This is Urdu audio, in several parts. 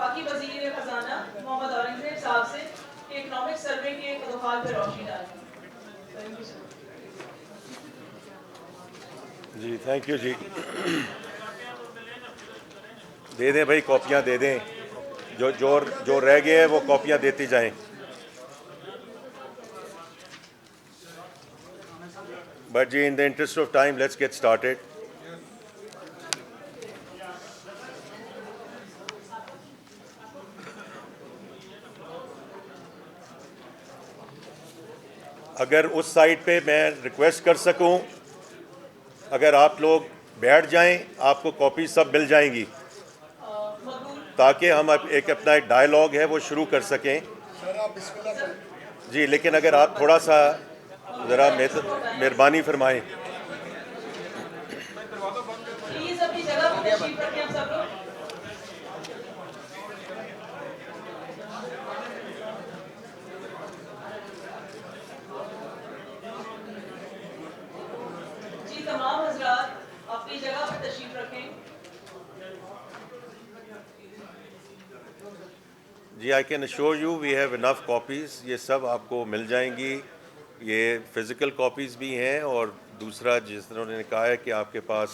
وفاقی وزیر خزانہ محمد اورنگزیب صاحب سے کہ اکنامک سروے کے ادوحال پہ روشنی ڈالیں. جی تھینک یو جی. دے دیں بھائی, کاپیاں دے دیں, جو رہ گئے ہیں وہ کاپیاں دیتی جائیں. But given the interest of time let's get started. اگر اس سائٹ پہ میں ریکویسٹ کر سکوں, اگر آپ لوگ بیٹھ جائیں, آپ کو کاپی سب مل جائیں گی تاکہ ہم ایک اپنا ایک ڈائلاگ ہے وہ شروع کر سکیں. جی لیکن اگر آپ تھوڑا سا ذرا مہربانی فرمائیں. پلیز اپنی جگہ پہ تشریف رکھیں آپ سب لوگ. جی تمام حضرات اپنی جگہ پہ تشریف رکھیں. جی I can assure you we have enough copies, یہ سب آپ کو مل جائیں گی. یہ فزیکل کاپیز بھی ہیں, اور دوسرا جس طرح انہوں نے کہا ہے کہ آپ کے پاس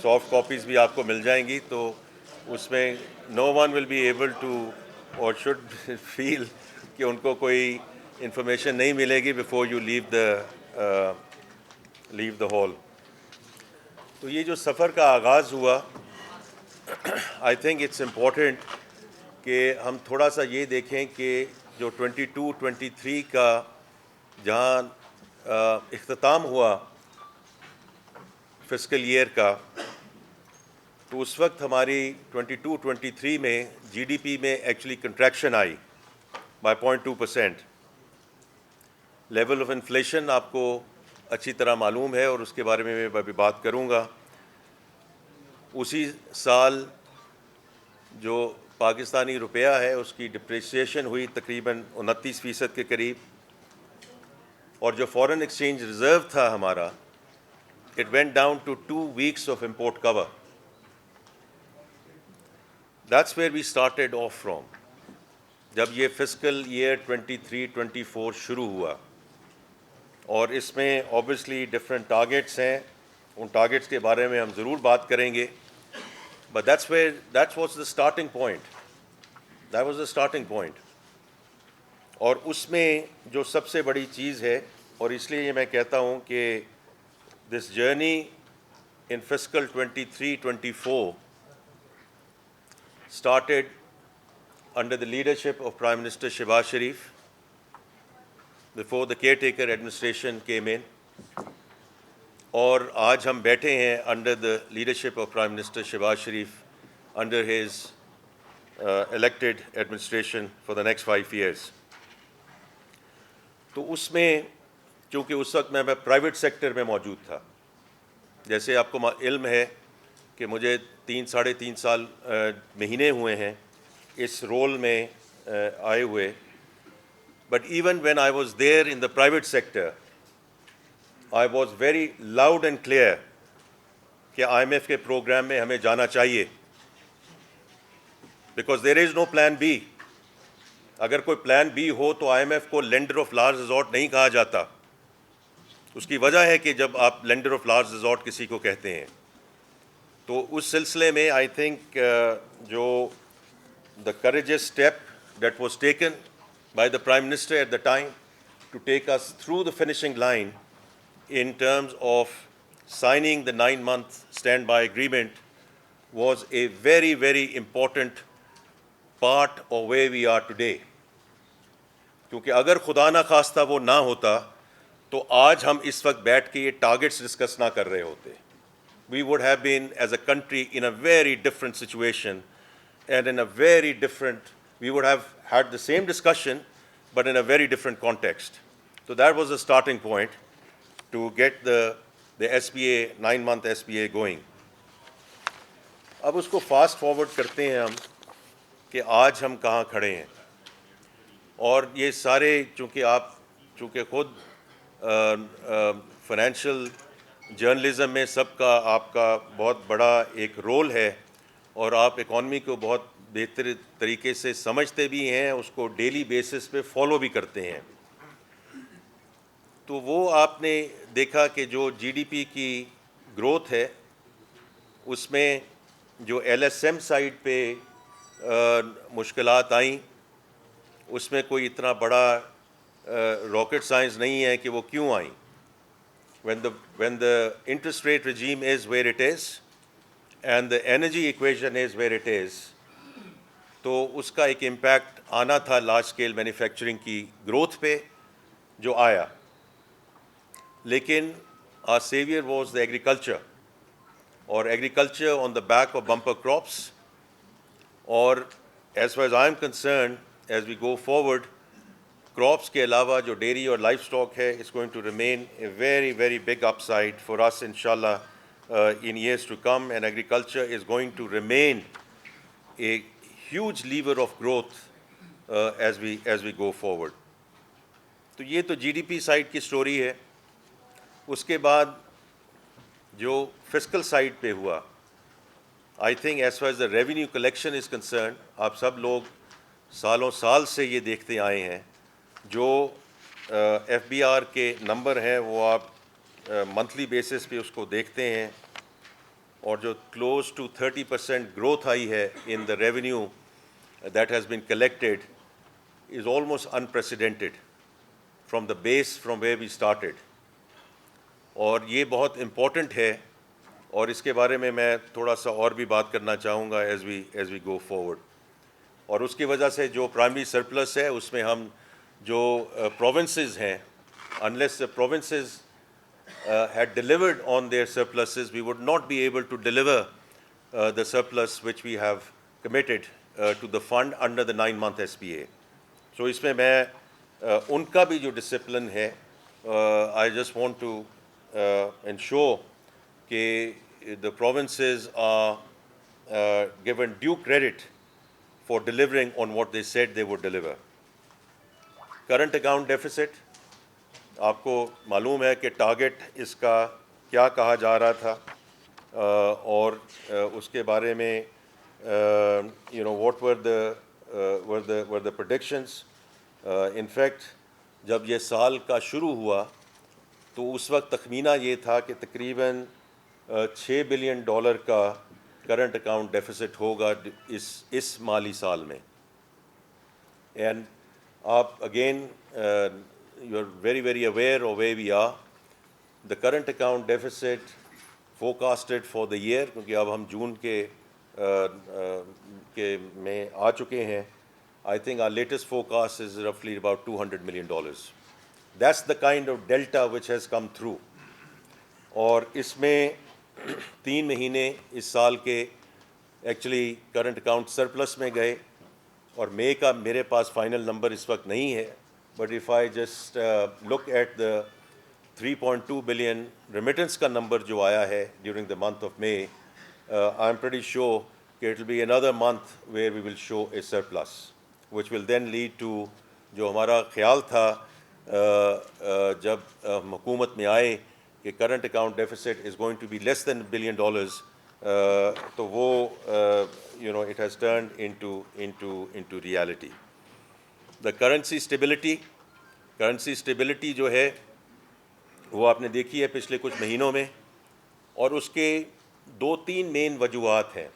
سافٹ کاپیز بھی آپ کو مل جائیں گی. تو اس میں no one will be able to or should feel کہ ان کو کوئی انفارمیشن نہیں ملے گی before you leave the hall. تو یہ جو سفر کا آغاز ہوا, آئی تھنک اٹس امپورٹنٹ کہ ہم تھوڑا سا یہ دیکھیں کہ جو 22-23 کا جہاں اختتام ہوا فسکل ایئر کا, تو اس وقت ہماری 22-23 میں جی ڈی پی میں actually contraction I by 0.2%. Level of inflation آپ کو اچھی طرح معلوم ہے, اور اس کے بارے میں میں ابھی بات کروں گا. اسی سال جو پاکستانی روپیہ ہے اس کی ڈپریسیشن ہوئی تقریباً 29% کے قریب, اور جو فارن ایکسچینج ریزرو تھا ہمارا, it went down to 2 weeks of import cover. That's where we started off from, جب یہ فسکل ایئر 23-24 شروع ہوا. اور اس میں اوبیسلی ڈفرینٹ ٹارگیٹس ہیں, ان ٹارگیٹس کے بارے میں ہم ضرور بات کریں گے. But that was the starting point. That was the starting point. اور اس میں جو سب سے بڑی چیز ہے, اور اس لیے یہ میں کہتا ہوں کہ this journey in fiscal 23-24 started under the leadership of Prime Minister Shehbaz Sharif before the caretaker administration came in. اور آج ہم بیٹھے ہیں under the leadership of prime minister Shehbaz Sharif under his elected administration for the next 5 years. تو اس میں چونکہ اس وقت میں پرائیویٹ سیکٹر میں موجود تھا, جیسے آپ کو علم ہے کہ مجھے 3-3.5 سال مہینے ہوئے ہیں اس رول میں آئے ہوئے. But even when I was there in the private sector, I was very loud and clear کہ آئی ایم ایف کے پروگرام میں ہمیں جانا چاہیے, because there is no plan B. اگر کوئی پلان بی ہو تو آئی ایم ایف کو لینڈر آف لاسٹ ریزورٹ نہیں کہا جاتا. اس کی وجہ ہے کہ جب آپ لینڈر آف لاسٹ ریزورٹ کسی کو کہتے ہیں, تو اس سلسلے میں آئی تھنک جو the courageous step that was taken by the prime minister at the time to take us through the finishing line in terms of signing the 9-month standby agreement was a very, very important part of where we are today. کیونکہ اگر خدا نہ خواستہ وہ نہ ہوتا تو آج ہم اس وقت بیٹھ کے یہ ٹارگیٹس ڈسکس نہ کر رہے ہوتے. We would have been as a country in a very different situation and in a very different, we would have had the same discussion but in a very different context. So that was the starting point to get the SBA 9-month SBA going. اب اس کو فاسٹ فارورڈ کرتے ہیں ہم کہ آج ہم کہاں کھڑے ہیں. اور یہ سارے چونکہ خود فائنینشیل جرنلزم میں سب کا آپ کا بہت بڑا ایک رول ہے, اور آپ اکانومی کو بہت بہتر طریقے سے سمجھتے بھی ہیں, اس کو ڈیلی بیسس پہ فالو بھی کرتے ہیں. تو وہ آپ نے دیکھا کہ جو جی ڈی پی کی گروتھ ہے اس میں جو ایل ایس ایم سائڈ پہ مشکلات آئیں, اس میں کوئی اتنا بڑا راکٹ سائنس نہیں ہے کہ وہ کیوں آئیں. when the interest rate regime is where it is and the energy equation is where it is, تو اس کا ایک امپیکٹ آنا تھا لارج اسکیل مینوفیکچرنگ کی گروتھ پہ, جو آیا. لیکن our savior was the agriculture, اور agriculture on the back of bumper crops. اور as far as I am concerned, as we go forward, crops کے علاوہ جو ڈیری اور لائف اسٹاک ہے is going to remain a very very big upside for us inshallah in years to come, and agriculture is going to remain a huge lever of growth as we go forward. تو یہ تو جی ڈی پی سائڈ کی سٹوری ہے. اس کے بعد جو فسکل سائڈ پہ ہوا, I think as far as the revenue collection is concern, آپ سب لوگ سالوں سال سے یہ دیکھتے آئے ہیں, جو ایف بی آر کے نمبر ہیں وہ آپ منتھلی بیسس پہ اس کو دیکھتے ہیں, اور جو کلوز ٹو 30% گروتھ آئی ہے in the revenue that has been collected is almost unprecedented from the base from where we started. اور یہ بہت امپورٹنٹ ہے, اور اس کے بارے میں تھوڑا سا اور بھی بات کرنا چاہوں گا ایز وی گو فارورڈ. اور اس کی وجہ سے جو پرائمری سرپلس ہے اس میں ہم جو پروونسز ہیں, unless the provinces had delivered on their surpluses, we would not be able to deliver the surplus which we have committed to the fund under the 9-month SPA. So اس میں ان کا بھی جو ڈسپلن ہے, I just want to ensure کہ the provinces are given due credit for delivering on what they said they would deliver. Current account deficits, آپ کو معلوم ہے کہ ٹارگٹ اس کا کیا کہا جا رہا تھا, اور اس کے بارے میں what were the predictions. In fact جب یہ سال کا شروع ہوا تو اس وقت تخمینہ یہ تھا کہ تقریباً $6 بلین کا کرنٹ اکاؤنٹ ڈیفیسٹ ہوگا اس مالی سال میں. اینڈ آپ again you are very very aware of where we are. The current account deficit forecasted for the year, کیونکہ اب ہم جون کے میں آ چکے ہیں, I think our latest forecast is roughly about $200 million. That's the kind of delta which has come through. اور اس میں 3 مہینے اس سال کے ایکچولی کرنٹ اکاؤنٹ سرپلس میں گئے, اور مئی کا میرے پاس فائنل نمبر اس وقت نہیں ہے, but if I just look at the 3.2 billion remittance کا نمبر جو آیا ہے during the month of May, I'm pretty sure کہ it will be another month where we will show a surplus, which will then lead to جو ہمارا خیال تھا جب ہم حکومت میں آئے کہ current account deficit is going to be less than $1 billion, تو وہ it has turned into reality. The currency stability جو ہے وہ آپ نے دیکھی ہے پچھلے کچھ مہینوں میں, اور اس کے 2-3 مین وجوہات ہیں.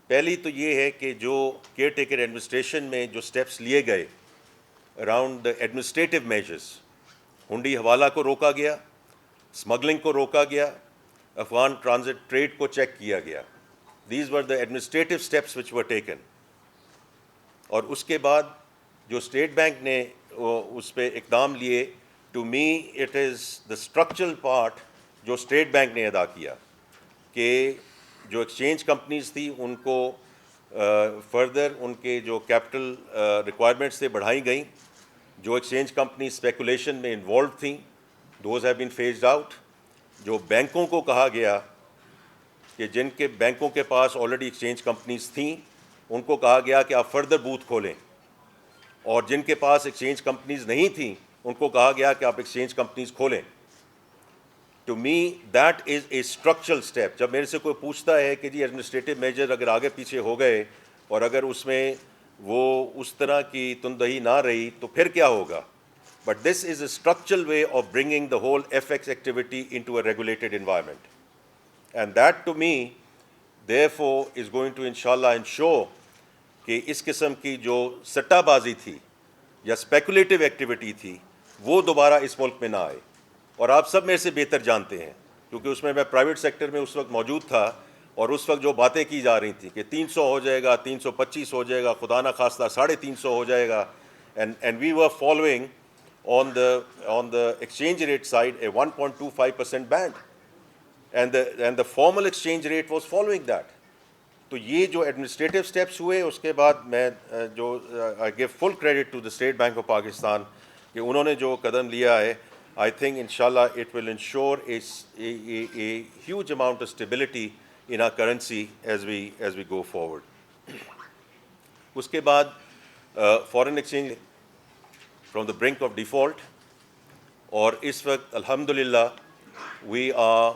پہلی تو یہ ہے کہ جو کیئر ٹیکر ایڈمنسٹریشن میں جو سٹیپس لیے گئے اراؤنڈ دا ایڈمنسٹریٹو میجرز, ہنڈی حوالہ کو روکا گیا, اسمگلنگ کو روکا گیا, افغان ٹرانزٹ ٹریڈ کو چیک کیا گیا. These were the administrative steps which were taken. اور اس کے بعد جو اسٹیٹ بینک نے اس پہ اقدام لیے, to me it is the structural part جو اسٹیٹ بینک نے ادا کیا, کہ جو ایکسچینج کمپنیز تھیں ان کو فردر ان کے جو کیپٹل ریکوائرمنٹس تھے بڑھائی گئیں. جو ایکسچینج کمپنی اسپیکولیشن میں انوالوڈ تھیں those have been phased out. جو بینکوں کو کہا گیا کہ جن کے بینکوں کے پاس آلریڈی ایکسچینج کمپنیز تھیں ان کو کہا گیا کہ آپ فردر بوتھ کھولیں, اور جن کے پاس ایکسچینج کمپنیز نہیں تھیں ان کو کہا گیا کہ آپ ایکسچینج کمپنیز کھولیں. to me that is a structural step. جب میرے سے کوئی پوچھتا ہے کہ جی ایڈمنسٹریٹو میجر اگر آگے پیچھے ہو گئے اور اگر اس میں وہ اس طرح کی تندہی نہ رہی تو پھر کیا ہوگا؟ But this is a structural way of bringing the whole FX activity into a regulated environment. And that to me, therefore, is going to inshallah ensure کہ اس قسم کی جو سٹہ بازی تھی یا اسپیکولیٹو ایکٹیویٹی تھی وہ دوبارہ اس ملک میں نہ آئے. اور آپ سب میں سے بہتر جانتے ہیں کیونکہ اس میں پرائیویٹ سیکٹر میں اس وقت موجود تھا اور اس وقت جو باتیں کی جا رہی تھیں کہ 300 ہو جائے گا, 325 ہو جائے گا, خدا نہ خواستہ 350 ہو جائے گا. And we were following on the exchange rate side a 1.25% band. And the formal exchange rate was following that. تو یہ جو ایڈمنسٹریٹو اسٹیپس ہوئے اس کے بعد میں جو I give full credit to the State Bank of Pakistan کہ انہوں نے جو قدم لیا ہے, آئی تھنک انشاءاللہ it will ensure a huge amount of stability in our currency as we go forward. اس کے بعد foreign exchange from the brink of default, اور اس وقت الحمدللہ we are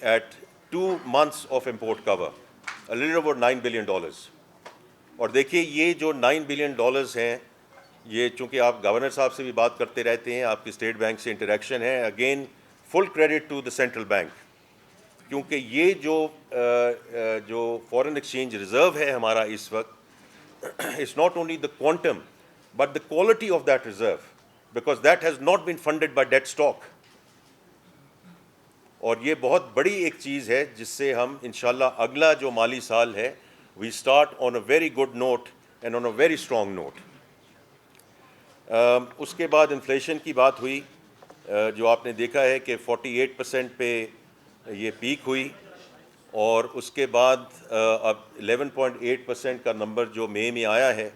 at 2 months of import cover, a little about $9 billion. اور دیکھیے یہ جو $9 billion ہیں, یہ چونکہ آپ گورنر صاحب سے بھی بات کرتے رہتے ہیں, آپ کی اسٹیٹ بینک سے انٹریکشن ہے, again full credit to the central bank, کیونکہ یہ جو فارن ایکسچینج ریزرو ہے ہمارا اس وقت, it's not only the quantum but the quality of that reserve, because that has not been funded by that stock. اور یہ بہت بڑی ایک چیز ہے جس سے ہم انشاءاللہ اگلا جو مالی سال ہے we start on a very good note and on a very strong note. اس کے بعد انفلیشن کی بات ہوئی, جو آپ نے دیکھا ہے کہ 48% پہ یہ پیک ہوئی, اور اس کے بعد اب 11.8% کا نمبر جو مئی میں آیا ہے,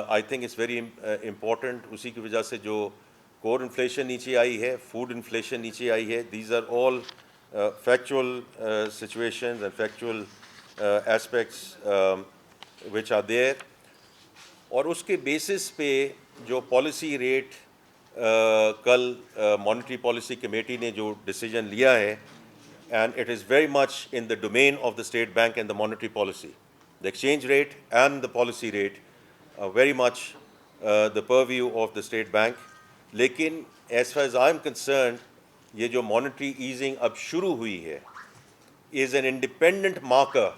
I think it's very important. اسی کی وجہ سے جو کور انفلیشن نیچے آئی ہے, فوڈ انفلیشن نیچے آئی ہے, these are all factual situations and factual aspects which are there. اور اس کے بیسس پہ جو پالیسی ریٹ کل مانیٹری پالیسی کمیٹی نے جو ڈیسیجن لیا ہے, and it is very much in the domain of the State Bank and the monetary policy, the exchange rate and the policy rate very much the purview of the State Bank. لیکن as far as I am concerned, یہ جو مانیٹری ایزنگ اب شروع ہوئی ہے از این انڈیپینڈنٹ مارکر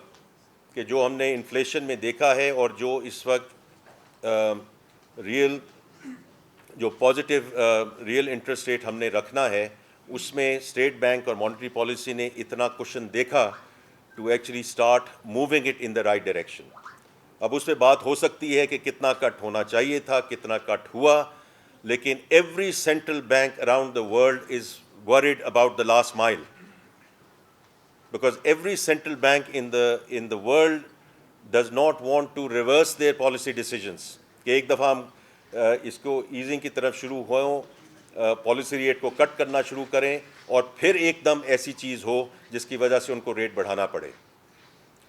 کہ جو ہم نے انفلیشن میں دیکھا ہے اور جو اس وقت ریئل جو پازیٹیو ریئل انٹرسٹ ریٹ ہم نے رکھنا ہے, اس میں اسٹیٹ بینک اور مانیٹری پالیسی نے اتنا کوشن دیکھا to actually start moving it in the right direction. اب اس پہ بات ہو سکتی ہے کہ کتنا کٹ ہونا چاہیے تھا, کتنا کٹ ہوا, لیکن every central bank around the world is worried about the last mile, because every central bank in the world does not want to reverse their policy decisions کہ ایک دفعہ ہم اس کو ایزنگ کی طرف شروع ہوں, پالیسی ریٹ کو کٹ کرنا شروع کریں اور پھر ایک دم ایسی چیز ہو جس کی وجہ سے ان کو ریٹ بڑھانا پڑے.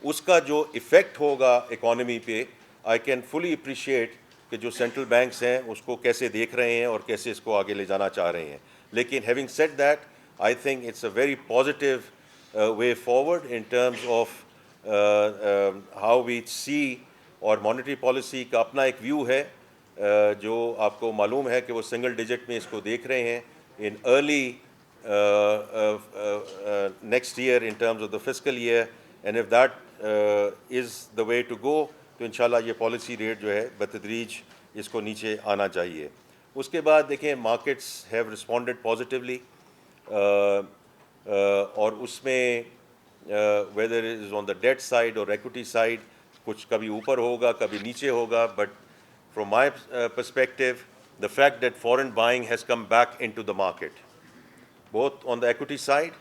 اس کا جو ایفیکٹ ہوگا اکانومی پہ, آئی کین فلی اپریشیٹ کہ جو سینٹرل بینکس ہیں اس کو کیسے دیکھ رہے ہیں اور کیسے اس کو آگے لے جانا چاہ رہے ہیں. لیکن having said that, I think it's a very positive way forward in terms of how we see. اور مانیٹری پالیسی کا اپنا ایک ویو ہے جو آپ کو معلوم ہے کہ وہ سنگل ڈیجٹ میں اس کو دیکھ رہے ہیں in early next year in terms of the fiscal year, and if that is the way to go تو انشاءاللہ یہ پالیسی ریٹ جو ہے بتدریج اس کو نیچے آنا چاہیے. اس کے بعد دیکھیں مارکیٹس ہیو رسپونڈڈ پازیٹیولی, اور اس میں whether is on the debt side اور ایکوٹی سائڈ کچھ کبھی اوپر ہوگا کبھی نیچے ہوگا, but from my perspective the fact that foreign buying has come back into the market both on the equity side,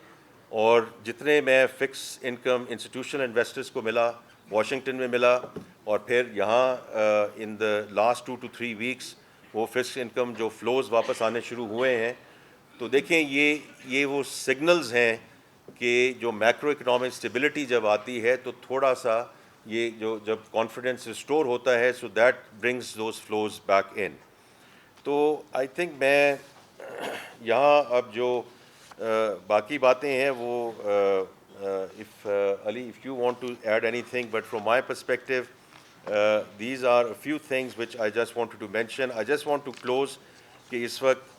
اور جتنے میں فکس انکم انسٹیٹیوشنل انویسٹرز کو ملا واشنگٹن میں ملا, اور پھر یہاں ان دا لاسٹ 2 to 3 weeks وہ فکس انکم جو فلوز واپس آنے شروع ہوئے ہیں. تو دیکھیں یہ وہ سگنلز ہیں کہ جو میکرو اکنامک اسٹیبلٹی جب آتی ہے تو تھوڑا سا یہ جو جب کانفیڈنس ریسٹور ہوتا ہے so that brings those flows back in. تو آئی تھنک میں یہاں اب جو باقی باتیں ہیں وہ if Ali, if you want to add anything, but from my perspective, these are a few things which I just wanted to mention. I just want to close کہ اس وقت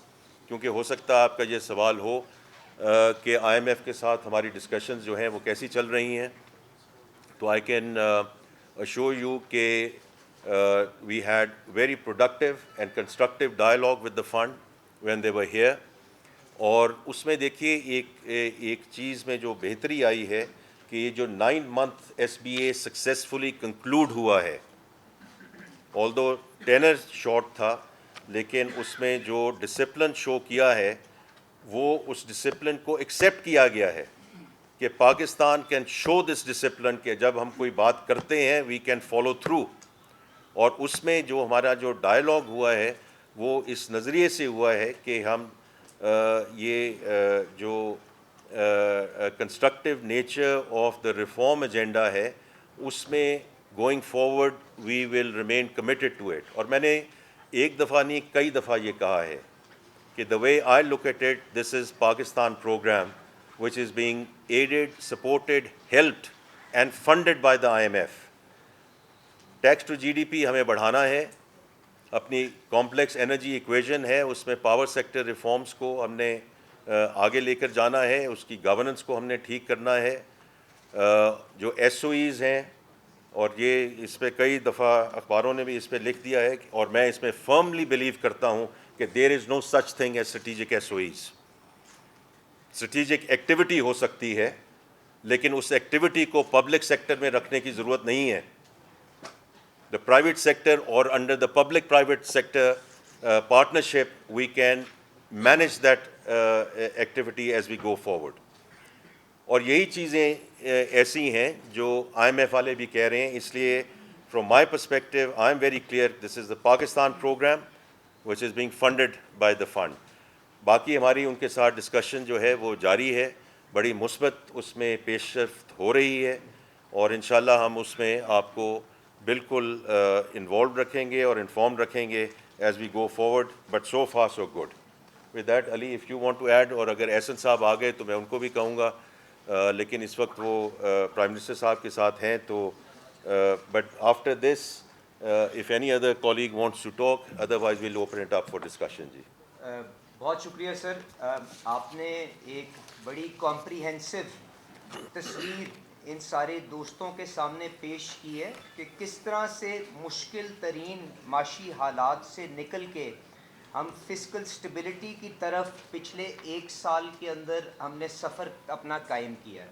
کیونکہ ہو سکتا ہے آپ کا یہ سوال ہو کہ آئی ایم ایف کے ساتھ ہماری ڈسکشنز جو ہیں وہ کیسی چل رہی ہیں، تو آئی کین assure you کہ we had very productive and constructive dialogue with the fund when they were here. اور اس میں دیکھیے ایک چیز میں جو بہتری آئی ہے کہ یہ جو 9 month ایس بی اے سکسیزفلی کنکلوڈ ہوا ہے، although ٹینر شارٹ تھا، لیکن اس میں جو ڈسپلن شو کیا ہے وہ اس ڈسپلن کو ایکسیپٹ کیا گیا ہے کہ Pakistan can show this discipline کہ جب ہم کوئی بات کرتے ہیں وی کین فالو تھرو. اور اس میں جو ہمارا جو ڈائلاگ ہوا ہے وہ اس نظریے سے ہوا ہے کہ ہم یہ جو constructive nature of the reform agenda ہے اس میں going forward we will remain committed to it. اور میں نے ایک دفعہ نہیں کئی دفعہ یہ کہا ہے کہ the way I look at it, this is Pakistan program which is being aided, supported, helped and funded by the IMF. Tax to G D P ہمیں بڑھانا ہے، اپنی کمپلیکس انرجی ایکویژن ہے اس میں پاور سیکٹر ریفارمز کو ہم نے آگے لے کر جانا ہے، اس کی گورننس کو ہم نے ٹھیک کرنا ہے. جو ایس او ایز ہیں اور یہ اس پہ کئی دفعہ اخباروں نے بھی اس پہ لکھ دیا ہے اور میں اس میں فرملی بلیو کرتا ہوں کہ there is no such thing as strategic S O Es. Strategic activity ہو سکتی ہے لیکن اس ایکٹیویٹی کو پبلک سیکٹر میں رکھنے کی ضرورت نہیں ہے. The private sector or under the public-private sector partnership, we can manage that activity as we go forward. اور یہی چیزیں ایسی ہیں جو آئی ایم ایف والے بھی کہہ رہے ہیں. اس لیے from my perspective, I am very clear this is the Pakistan program which is being funded by the fund. باقی ہماری ان کے ساتھ ڈسکشن جو ہے وہ جاری ہے، بڑی مثبت اس میں پیش رفت ہو رہی ہے اور انشاءاللہ ہم اس میں آپ کو بالکل انوالوڈ رکھیں گے اور انفارمڈ رکھیں گے as we go forward. But so far so good. With that Ali if you want to add, اور اگر احسن صاحب آ گئے تو میں ان کو بھی کہوں گا، لیکن اس وقت وہ پرائم منسٹر صاحب کے ساتھ ہیں تو but after this if any other colleague wants to talk otherwise we'll open it up for discussion. جی بہت شکریہ سر. آپ نے ایک بڑی کمپریہنسو تصویر ان سارے دوستوں کے سامنے پیش کی ہے کہ کس طرح سے مشکل ترین معاشی حالات سے نکل کے ہم فسکل سٹیبلٹی کی طرف پچھلے 1 سال کے اندر ہم نے سفر اپنا قائم کیا ہے.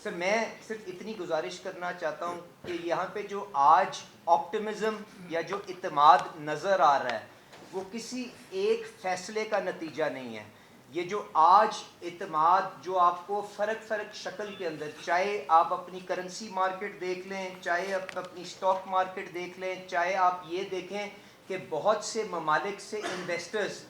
سر میں صرف اتنی گزارش کرنا چاہتا ہوں کہ یہاں پہ جو آج آپٹمزم یا جو اعتماد نظر آ رہا ہے وہ کسی ایک فیصلے کا نتیجہ نہیں ہے. یہ جو آج اعتماد جو آپ کو فرق شکل کے اندر، چاہے آپ اپنی کرنسی مارکیٹ دیکھ لیں، چاہے آپ اپنی سٹاک مارکیٹ دیکھ لیں، چاہے آپ یہ دیکھیں کہ بہت سے ممالک سے انویسٹرز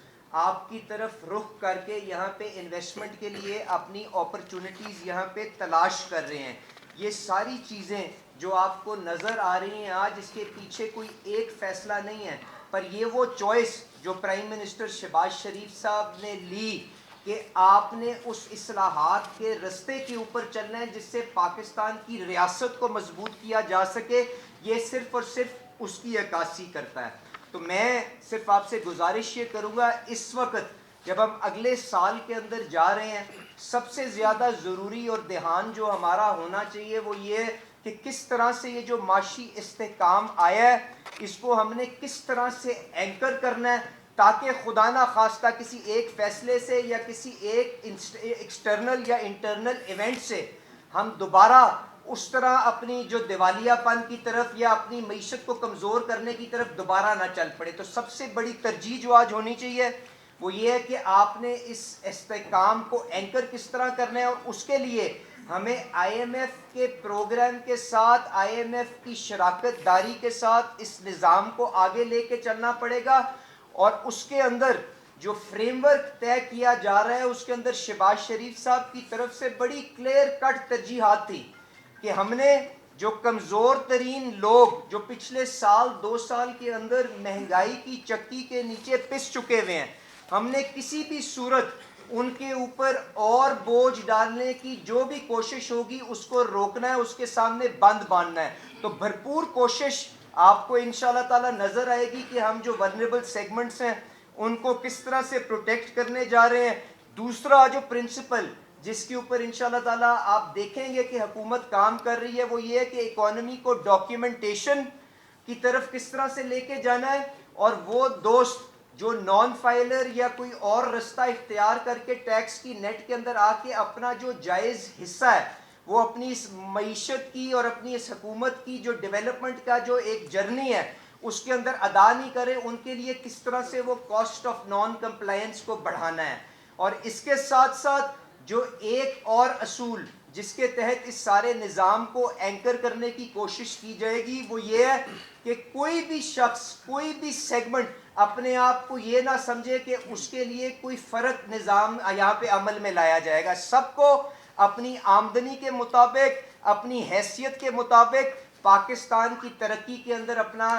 آپ کی طرف رخ کر کے یہاں پہ انویسٹمنٹ کے لیے اپنی اپرچونٹیز یہاں پہ تلاش کر رہے ہیں. یہ ساری چیزیں جو آپ کو نظر آ رہی ہیں آج، اس کے پیچھے کوئی ایک فیصلہ نہیں ہے، پر یہ وہ چوائس جو پرائم منسٹر شہباز شریف صاحب نے لی کہ آپ نے اس اصلاحات کے رستے کے اوپر چلنا ہے جس سے پاکستان کی ریاست کو مضبوط کیا جا سکے، یہ صرف اور صرف اس کی عکاسی کرتا ہے. تو میں صرف آپ سے گزارش یہ کروں گا، اس وقت جب ہم اگلے سال کے اندر جا رہے ہیں، سب سے زیادہ ضروری اور دھیان جو ہمارا ہونا چاہیے وہ یہ کہ کس طرح سے یہ جو معاشی استحکام آیا ہے اس کو ہم نے کس طرح سے اینکر کرنا ہے تاکہ خدا نہ خواستہ کسی ایک فیصلے سے یا کسی ایک ایکسٹرنل یا انٹرنل ایونٹ سے ہم دوبارہ اس طرح اپنی جو دیوالیہ پن کی طرف یا اپنی معیشت کو کمزور کرنے کی طرف دوبارہ نہ چل پڑے. تو سب سے بڑی ترجیح جو آج ہونی چاہیے وہ یہ ہے کہ آپ نے اس استحکام کو اینکر کس طرح کرنا ہے، اور اس کے لیے ہمیں آئی ایم ایف کے پروگرام کے ساتھ، آئی ایم ایف کی شراکت داری کے ساتھ اس نظام کو آگے لے کے چلنا پڑے گا. اور اس کے اندر جو فریم ورک طے کیا جا رہا ہے اس کے اندر شہباز شریف صاحب کی طرف سے بڑی کلیئر کٹ ترجیحات تھی کہ ہم نے جو کمزور ترین لوگ جو پچھلے 2 سال کے اندر مہنگائی کی چکی کے نیچے پس چکے ہوئے ہیں، ہم نے کسی بھی صورت ان کے اوپر اور بوجھ ڈالنے کی جو بھی کوشش ہوگی اس کو روکنا ہے, اس کے سامنے بند باندھنا ہے. تو بھرپور کوشش آپ کو انشاءاللہ تعالی نظر آئے گی کہ ہم جو ولنریبل سیگمنٹس ہیں ان کو کس طرح سے پروٹیکٹ کرنے جا رہے ہیں. دوسرا جو پرنسپل جس کے اوپر انشاءاللہ تعالیٰ آپ دیکھیں گے کہ حکومت کام کر رہی ہے, وہ یہ ہے کہ اکانومی کو ڈاکیومنٹیشن کی طرف کس طرح سے لے کے جانا ہے, اور وہ دوست جو نان فائلر یا کوئی اور رستہ اختیار کر کے ٹیکس کی نیٹ کے اندر آ کے اپنا جو جائز حصہ ہے وہ اپنی اس معیشت کی اور اپنی اس حکومت کی جو ڈیولپمنٹ کا جو ایک جرنی ہے اس کے اندر ادا نہیں کرے, ان کے لیے کس طرح سے وہ کاسٹ آف نان کمپلائنس کو بڑھانا ہے. اور اس کے ساتھ ساتھ جو ایک اور اصول جس کے تحت اس سارے نظام کو اینکر کرنے کی کوشش کی جائے گی وہ یہ ہے کہ کوئی بھی شخص, کوئی بھی سیگمنٹ اپنے آپ کو یہ نہ سمجھے کہ اس کے لیے کوئی فرق نظام یہاں پہ عمل میں لایا جائے گا. سب کو اپنی آمدنی کے مطابق, اپنی حیثیت کے مطابق پاکستان کی ترقی کے اندر اپنا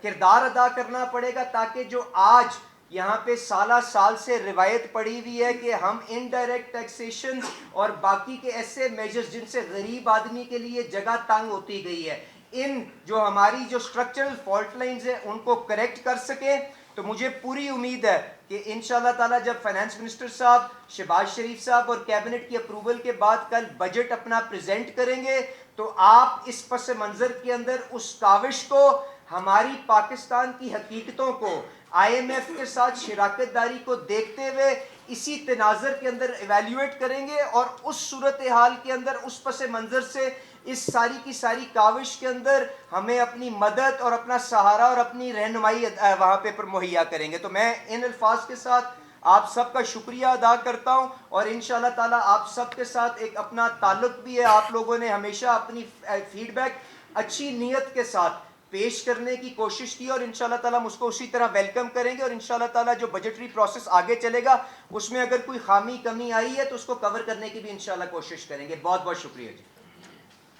کردار ادا کرنا پڑے گا, تاکہ جو آج یہاں پہ سالہ سال سے روایت پڑی ہوئی ہے کہ ہم انڈائریکٹ ٹیکسیشن اور باقی کے ایسے میجرز جن سے غریب آدمی کے لیے جگہ تنگ ہوتی گئی ہے, ان جو ہماری جو سٹرکچرل فالٹ لائنز ہیں ان کو کریکٹ کر سکیں. تو مجھے پوری امید ہے کہ انشاءاللہ تعالیٰ جب فائنانس منسٹر صاحب, شہباز شریف صاحب اور کیبنٹ کی اپروول کے بعد کل بجٹ اپنا پریزنٹ کریں گے تو آپ اس پس منظر کے اندر اس کاوش کو, ہماری پاکستان کی حقیقتوں کو, آئی ایم ایف کے ساتھ شراکت داری کو دیکھتے ہوئے اسی تناظر کے اندر ایویلیویٹ کریں گے, اور اس صورتحال کے اندر اس پس منظر سے اس ساری کی ساری کاوش کے اندر ہمیں اپنی مدد اور اپنا سہارا اور اپنی رہنمائی وہاں پہ مہیا کریں گے. تو میں ان الفاظ کے ساتھ آپ سب کا شکریہ ادا کرتا ہوں, اور انشاءاللہ تعالیٰ آپ سب کے ساتھ ایک اپنا تعلق بھی ہے. آپ لوگوں نے ہمیشہ اپنی فیڈ بیک اچھی نیت کے ساتھ پیش کرنے کی کوشش کی, اور انشاءاللہ تعالیٰ ہم اس کو اسی طرح ویلکم کریں گے, اور انشاءاللہ تعالیٰ جو بجٹری پروسیس آگے چلے گا اس میں اگر کوئی خامی کمی آئی ہے تو اس کو کور کرنے کی بھی انشاءاللہ کوشش کریں گے. بہت بہت شکریہ جی.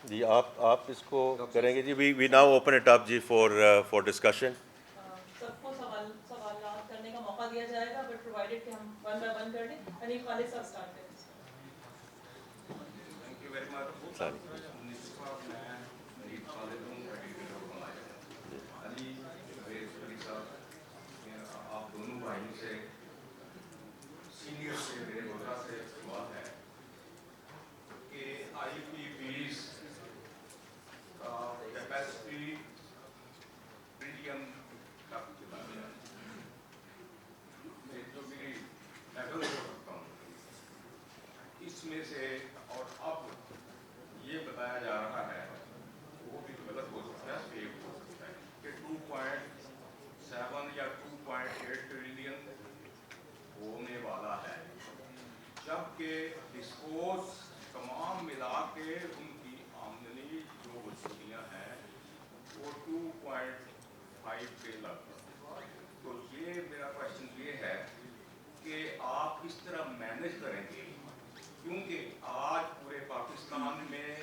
جی آپ اس کو کریں گے جی. We now open it up جی فار ڈسکشن. سب کو سوالات کرنے کا موقع دیا جائے گا, بٹ پرووائڈیڈ کہ ہم ون بائی ون کر لیں. حنیف خالد صاحب اسٹارٹ کریں. Thank you very much. آپ دونوں بھائیوں سے سینئر سے میرے وزرا سے سوال ہے کہ آئی پی پیز کیپیسٹی ٹریلین تک چلا گیا. جو میری لیول ہو سکتا ہوں اس میں سے, اور اب یہ بتایا جا رہا ہے وہ بھی غلط ہو سکتا ہے, سیف ہو سکتا ہے کہ 2.7 یا 2.8 ٹریلین ہونے والا ہے, جبکہ ڈسپوز تمام ملا کے ان کی آمدنی جو وصولیاں ہیں وہ 2.5 کے لگ بھگ. تو یہ میرا کوشچن یہ ہے کہ آپ کس طرح مینیج کریں گے, کیونکہ آج پورے پاکستان میں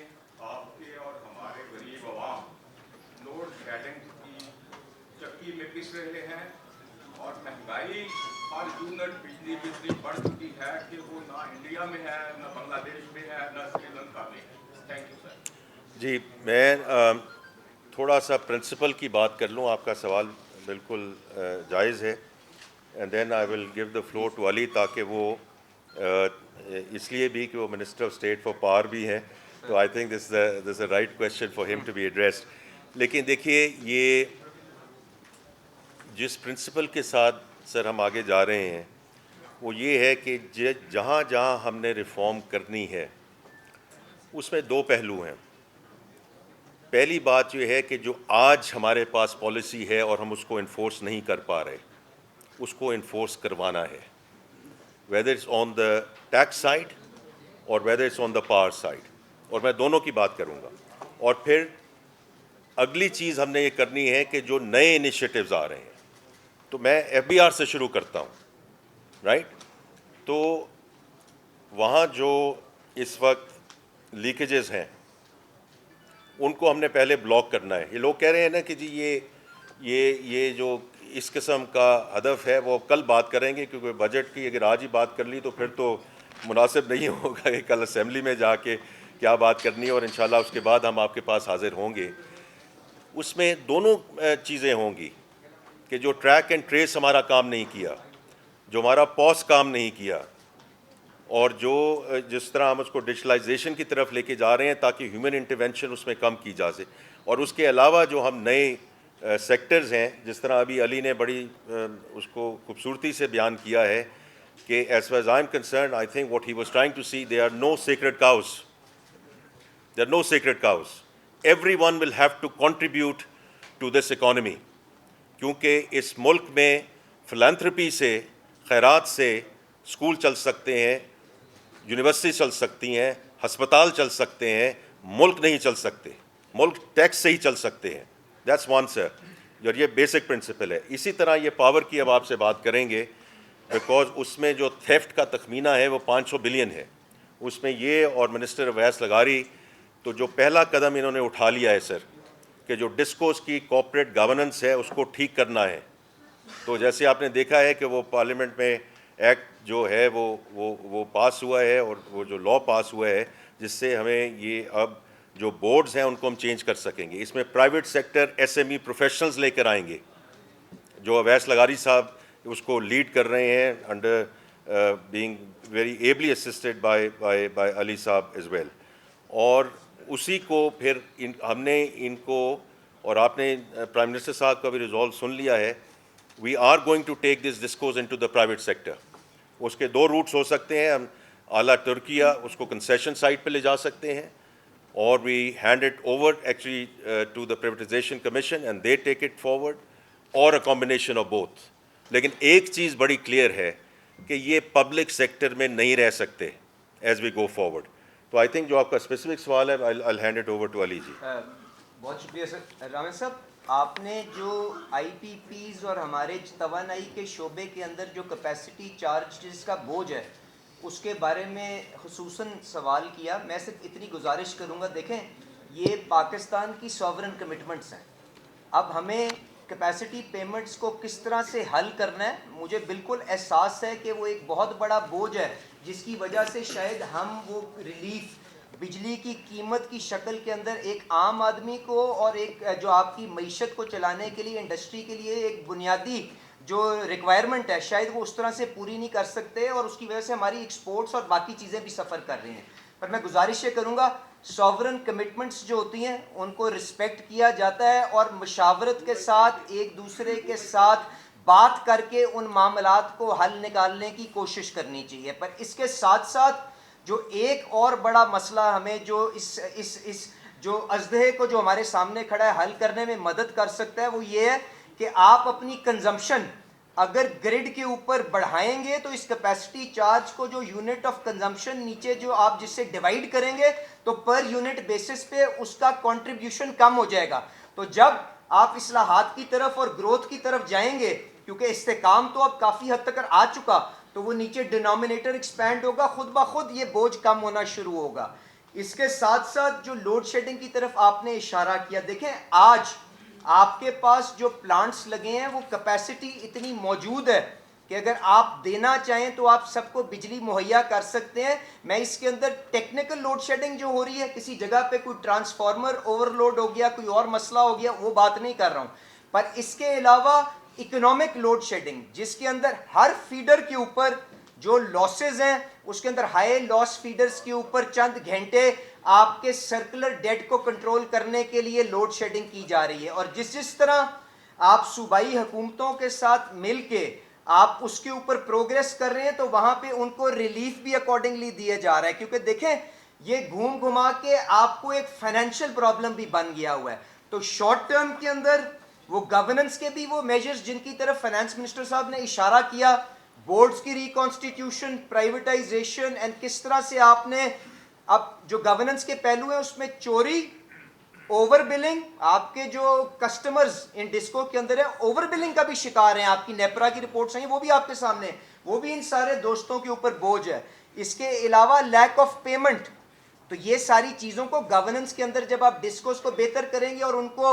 آپ کے اور ہمارے غریب عوام لوڈ شیڈنگ کی چکی میں پس رہے ہیں, اور مہنگائی ہر یونٹ بجلی اتنی بڑھ چکی ہے کہ وہ نہ انڈیا میں ہے, نہ بنگلہ دیش میں ہے, نہ سری لنکا میں ہے. Thank you sir. جی میں تھوڑا سا پرنسپل کی بات کر لوں. آپ کا سوال بالکل جائز ہے, and then I will give the floor to Ali, تاکہ وہ اس لیے بھی کہ وہ minister of state for power بھی ہیں, تو I think this is a right question for ہم ٹو بی ایڈریسڈ. لیکن دیکھیے یہ جس پرنسپل کے ساتھ سر ہم آگے جا رہے ہیں وہ یہ ہے کہ جہاں جہاں ہم نے ریفارم کرنی ہے اس میں دو پہلو ہیں. پہلی بات یہ ہے کہ جو آج ہمارے پاس پالیسی ہے اور ہم اس کو انفورس نہیں کر پا رہے, اس کو انفورس کروانا ہے, whether it's on the tax side or whether it's on the power side, اور میں دونوں کی بات کروں گا. اور پھر اگلی چیز ہم نے یہ کرنی ہے کہ جو نئے انیشیٹوز آ رہے ہیں, تو میں ایف بی آر سے شروع کرتا ہوں, رائٹ. تو وہاں جو اس وقت لیکیجز ہیں ان کو ہم نے پہلے بلاک کرنا ہے. یہ لوگ کہہ رہے ہیں نا کہ جی یہ جو اس قسم کا ہدف ہے وہ کل بات کریں گے، کیونکہ بجٹ کی اگر آج ہی بات کر لی تو پھر تو مناسب نہیں ہوگا کہ کل اسمبلی میں جا کے کیا بات کرنی ہے، اور انشاءاللہ اس کے بعد ہم آپ کے پاس حاضر ہوں گے. اس میں دونوں چیزیں ہوں گی کہ جو ٹریک اینڈ ٹریس ہمارا کام نہیں کیا، جو ہمارا پوس کام نہیں کیا، اور جو جس طرح ہم اس کو ڈیجیٹلائزیشن کی طرف لے کے جا رہے ہیں تاکہ ہیومن انٹرونشن اس میں کم کی جا سکے. اور اس کے علاوہ جو ہم نئے سیکٹرز ہیں، جس طرح ابھی علی نے بڑی اس کو خوبصورتی سے بیان کیا ہے کہ as far as I am concerned I think what he was trying to see they are no sacred cows. There are no sacred cows. Everyone will have to contribute to this economy. کیونکہ اس ملک میں فلانتھرپی سے، خیرات سے اسکول چل سکتے ہیں، یونیورسٹی چل سکتی ہیں، ہسپتال چل سکتے ہیں، ملک نہیں چل سکتے. ملک ٹیکس سے ہی چل سکتے ہیں. دیٹس ون سر. اور یہ بیسک پرنسپل ہے. اسی طرح یہ پاور کی اب آپ سے بات کریں گے، بیکاز اس میں جو تھیفٹ کا تخمینہ ہے وہ 500 بلین ہے. اس میں یہ اور منسٹر اویس لغاری تو جو پہلا قدم انہوں نے اٹھا لیا ہے سر، کہ جو ڈسکوز کی کارپوریٹ گورننس ہے اس کو ٹھیک کرنا ہے. تو جیسے آپ نے دیکھا ہے کہ وہ پارلیمنٹ میں ایکٹ جو ہے وہ پاس ہوا ہے، اور وہ جو لا پاس ہوا ہے جس سے ہمیں یہ اب جو بورڈز ہیں ان کو ہم چینج کر سکیں گے. اس میں private sector S M E professionals لے کر آئیں گے، جو اویس لغاری صاحب اس کو لیڈ کر رہے ہیں، under being very ably assisted by Ali صاحب ایز ویل. اور اسی کو پھر ہم نے ان کو، اور آپ نے پرائم منسٹر صاحب کا بھی ریزولو سن لیا ہے، we are going to take this discos into the private sector. اس کے دو روٹس ہو سکتے ہیں. ہم اعلیٰ ترکیہ اس کو کنسیشن سائٹ پہ لے جا سکتے ہیں، اور we hand it over actually to the privatisation commission and they take it forward, اور اے کمبینیشن آف بوتھ. لیکن ایک چیز بڑی کلیئر ہے کہ یہ پبلک سیکٹر میں نہیں رہ سکتے ایز وی گو فارورڈ. تو آئی تھنک جو آپ کا اسپیسیفک سوال ہے I'll hand it over to علی جی. بہت شکریہ سر. رامن صاحب، آپ نے جو آئی پی پیز اور ہمارے توانائی کے شعبے کے اندر جو کیپیسٹی چارجز کا بوجھ ہے اس کے بارے میں خصوصاً سوال کیا. میں صرف اتنی گزارش کروں گا، دیکھیں یہ پاکستان کی سوورن کمٹمنٹس ہیں. اب ہمیں کیپیسٹی پیمنٹس کو کس طرح سے حل کرنا ہے، مجھے بالکل احساس ہے کہ وہ ایک بہت بڑا بوجھ ہے جس کی وجہ سے شاید ہم وہ ریلیف بجلی کی قیمت کی شکل کے اندر ایک عام آدمی کو اور ایک جو آپ کی معیشت کو چلانے کے لیے انڈسٹری کے لیے ایک بنیادی جو ریکوائرمنٹ ہے شاید وہ اس طرح سے پوری نہیں کر سکتے، اور اس کی وجہ سے ہماری ایکسپورٹس اور باقی چیزیں بھی سفر کر رہی ہیں. پر میں گزارش یہ کروں گا سوورن کمٹمنٹس جو ہوتی ہیں ان کو رسپیکٹ کیا جاتا ہے، اور مشاورت کے ساتھ ایک دوسرے کے ساتھ بات کر کے ان معاملات کو حل نکالنے کی کوشش کرنی چاہیے. پر اس کے ساتھ ساتھ جو ایک اور بڑا مسئلہ ہمیں جو اس جو ازدہے کو جو ہمارے سامنے کھڑا ہے حل کرنے میں مدد کر سکتا ہے وہ یہ ہے کہ آپ اپنی کنزمپشن اگر گریڈ کے اوپر بڑھائیں گے تو اس کیپیسٹی چارج کو جو یونٹ آف کنزمپشن نیچے جو آپ جس سے ڈیوائیڈ کریں گے تو پر یونٹ بیسس پہ اس کا کنٹریبیوشن کم ہو جائے گا. تو جب آپ اصلاحات کی طرف اور گروتھ کی طرف جائیں گے، کیونکہ استحکام تو اب کافی حد تک آ چکا، تو وہ نیچے ڈینامینیٹر ایکسپینڈ ہوگا، خود بخود یہ بوجھ کم ہونا شروع ہوگا. اس کے ساتھ ساتھ جو لوڈ شیڈنگ کی طرف آپ نے اشارہ کیا، دیکھیں آج آپ کے پاس جو پلانٹس لگے ہیں وہ کیپیسٹی اتنی موجود ہے کہ اگر آپ دینا چاہیں تو آپ سب کو بجلی مہیا کر سکتے ہیں. میں اس کے اندر ٹیکنیکل لوڈ شیڈنگ جو ہو رہی ہے، کسی جگہ پہ کوئی ٹرانسفارمر اوور لوڈ ہو گیا، کوئی اور مسئلہ ہو گیا، وہ بات نہیں کر رہا ہوں. پر اس کے علاوہ اکنامک لوڈ شیڈنگ جس کے اندر ہر فیڈر کے اوپر جو لاسز ہیں اس کے اندر ہائی لاس فیڈرز کے اوپر چند گھنٹے آپ کے سرکولر ڈیڈ کو کنٹرول کرنے کے لیے لوڈ شیڈنگ کی جا رہی ہے. اور جس طرح آپ صوبائی حکومتوں کے ساتھ مل کے آپ اس کے اوپر پروگریس کر رہے ہیں تو وہاں پہ ان کو ریلیف بھی اکارڈنگلی دیا جا رہا ہے، کیونکہ دیکھیں یہ گھوم گھما کے آپ کو ایک فائنینشیل پرابلم بھی بن گیا ہوا ہے. تو شارٹ ٹرم کے اندر وہ گورننس کے بھی وہ میجرز جن کی طرف فائنانس منسٹر صاحب نے اشارہ کیا، بورڈز کی ریکانسٹیٹیوشن، پرائیویٹائزیشن، اینڈ کس طرح سے آپ نے اب جو گورننس کے پہلو ہیں اس میں چوری، اوور بلنگ، آپ کے جو کسٹمرز ان ڈسکو کے اندر ہے اوور بلنگ کا بھی شکار ہیں، آپ کی نیپرا کی رپورٹس ہیں وہ بھی آپ کے سامنے ہیں، وہ بھی ان سارے دوستوں کے اوپر بوجھ ہے. اس کے علاوہ لیک آف پیمنٹ تو یہ ساری چیزوں کو گورننس کے اندر جب آپ ڈسکوس کو بہتر کریں گے اور ان کو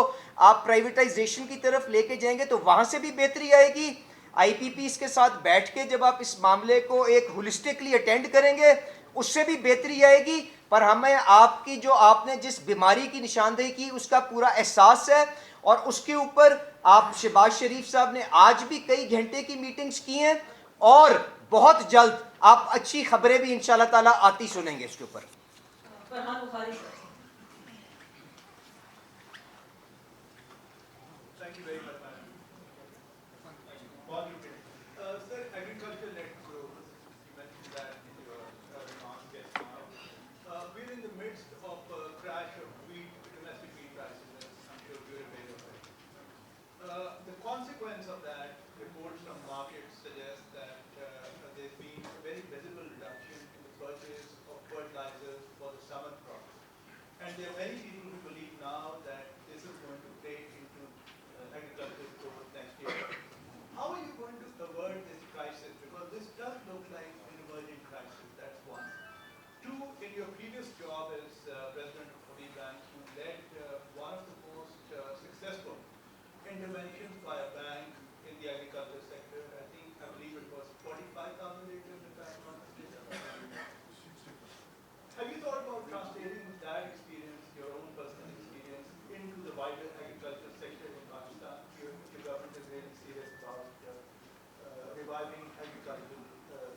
آپ پرائیویٹائزیشن کی طرف لے کے جائیں گے تو وہاں سے بھی بہتری آئے گی. آئی پی پیز کے ساتھ بیٹھ کے جب آپ اس معاملے کو ایک ہولسٹکلی اٹینڈ کریں گے اس سے بھی بہتری آئے گی. پر ہمیں آپ کی جو آپ نے جس بیماری کی نشاندہی کی اس کا پورا احساس ہے, اور اس کے اوپر آپ شہباز شریف صاحب نے آج بھی کئی گھنٹے کی میٹنگز کی ہیں, اور بہت جلد آپ اچھی خبریں بھی انشاءاللہ تعالیٰ آتی سنیں گے اس کے اوپر. فرحان بخاری سر. Thank you very much, madam. Sir, agriculture-led growth, you mentioned that in your remarks just now. We're in the midst of a crash of domestic wheat prices, as I'm sure you're aware of it. The consequence of that, reports from markets suggest that there's been a very visible reduction in the purchase of fertilizers for the summer crop. And there are many people who believe now that this is going to play into agricultural growth next year. How are you going to avert this crisis? Because this does look like an emerging crisis, that's one. Two, in your previous job as president of Habib Bank, you led one of the most successful interventions by a bank in the agriculture sector. I believe it was 45,000 acres, if I'm not mistaken. Have you thought about translating that experience, your own personal experience, into the wider agriculture sector in Pakistan? Your government is really serious about reviving agricultural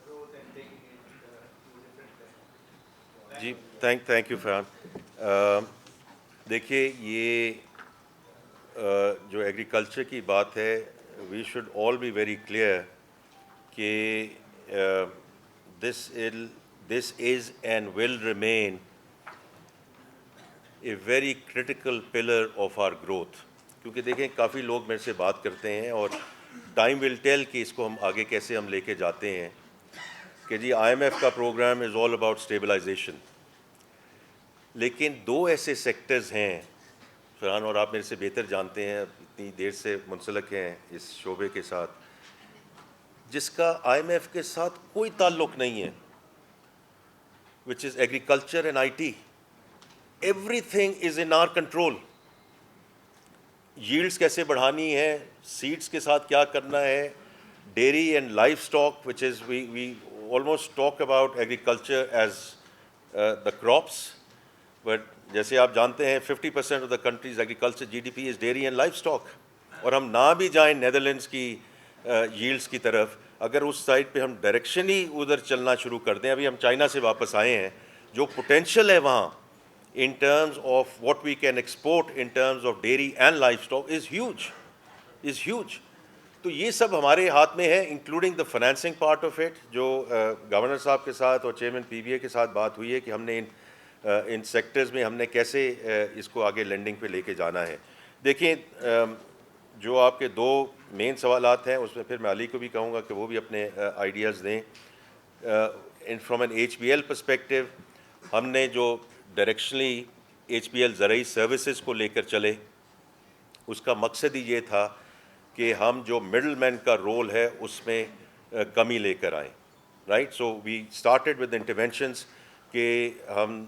growth and taking it to a different level. جی تھینک یو فرحان. دیکھیے یہ جو ایگریکلچر کی بات ہے, we should all be very clear کہ this is and will remain a very critical pillar of our growth. کیونکہ دیکھیں کافی لوگ میرے سے بات کرتے ہیں اور ٹائم ول ٹیل کہ اس کو ہم آگے کیسے ہم لے کے جاتے ہیں کہ جی آئی ایم ایف کا program is all about stabilization. لیکن دو ایسے سیکٹرز ہیں فرحان, اور آپ میرے سے بہتر جانتے ہیں, اتنی دیر سے منسلک ہیں اس شعبے کے ساتھ, جس کا آئی ایم ایف کے ساتھ کوئی تعلق نہیں ہے, which is agriculture and IT. Everything is in our control. Yields کیسے بڑھانی ہے, seeds کے ساتھ کیا کرنا ہے, dairy and livestock, which is we almost talk about agriculture as the crops, but جیسے آپ جانتے ہیں 50% of the country's agriculture GDP is dairy and livestock. اور ہم نہ بھی جائیں نیدرلینڈس کی yields کی طرف, اگر اس سائڈ پہ ہم ڈائریکشن ہی ادھر چلنا شروع کر دیں, ابھی ہم چائنا سے واپس آئے ہیں, جو پوٹینشیل ہے وہاں in terms of what we can export in terms of dairy and livestock is huge. تو یہ سب ہمارے ہاتھ میں ہے, including the financing part of it, جو گورنر صاحب کے ساتھ اور چیئرمین پی بی اے کے ساتھ بات ہوئی ہے کہ ہم نے ان سیکٹرز میں ہم نے کیسے اس کو آگے لینڈنگ پہ لے کے جانا ہے. دیکھیں جو آپ کے دو مین سوالات ہیں اس میں پھر میں علی کو بھی کہوں گا کہ وہ بھی اپنے آئیڈیاز دیں. From N H P L perspective ہم نے جو ڈائریکشنلی ایچ پی ایل زرعی سروسز کو لے کر چلے, اس کا مقصد ہی یہ تھا کہ ہم جو مڈل مین کا رول ہے اس میں کمی لے کر آئیں, right. So we started with interventions کہ ہم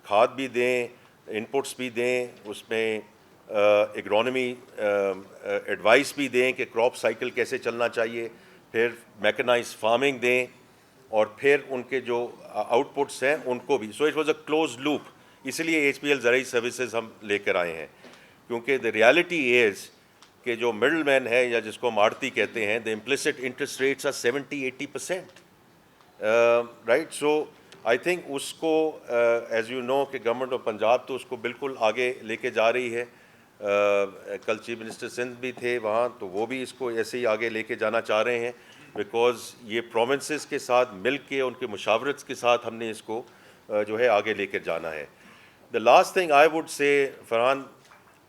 کھاد بھی دیں, انپٹس بھی دیں, اس میں ایگرونومی ایڈوائس بھی دیں کہ کراپ سائیکل کیسے چلنا چاہیے, پھر میکنائز فارمنگ دیں, اور پھر ان کے جو آؤٹ پٹس ہیں ان کو بھی. So it was a close loop, اسی لیے ایچ پی ایل زرعی سروسز ہم لے کر آئے ہیں, کیونکہ دا ریالٹی از کہ جو مڈل مین ہے یا جس کو ہم آڑتی کہتے ہیں, the implicit interest rates are 70-80%, right. So I think اس کو ایز یو نو کہ گورنمنٹ آف پنجاب تو اس کو بالکل آگے لے کے جا رہی ہے. کل چیف منسٹر سندھ بھی تھے وہاں, تو وہ بھی اس کو ایسے ہی آگے لے کے جانا چاہ رہے ہیں, بیکاز یہ پروونسز کے ساتھ مل کے ان کے مشاورت کے ساتھ ہم نے اس کو جو ہے آگے لے کر جانا ہے. The last thing I would say Farhan,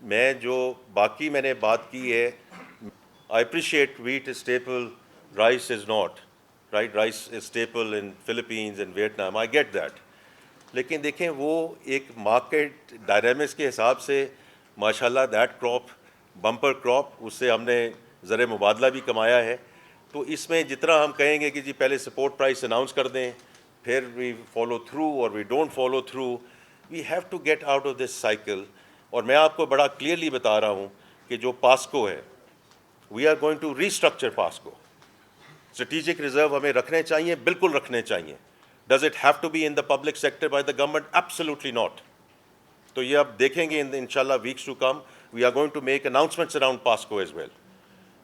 میں جو باقی میں نے بات کی ہے, I appreciate wheat staple, rice is not, right. Rice is staple in Philippines and Vietnam, I get that. لیکن دیکھیں وہ ایک مارکیٹ ڈائنامکس کے حساب سے ماشاء اللہ دیٹ کراپ بمپر کراپ, اس سے ہم نے زر مبادلہ بھی کمایا ہے. تو اس میں جتنا ہم کہیں گے کہ جی پہلے سپورٹ پرائس اناؤنس کر دیں, پھر we follow through or we don't follow through. We have to get out of this cycle. اور میں آپ کو بڑا کلیئرلی بتا رہا ہوں کہ جو پاسکو ہے, we are going to restructure PASSCO. Strategic reserve ہمیں رکھنے چاہیے, بالکل رکھنے چاہیے. Does it have to be in the public sector by the government? Absolutely not. تو یہ آپ دیکھیں گے ان شاء اللہ weeks to come, we are going to make announcements around PASSCO as well.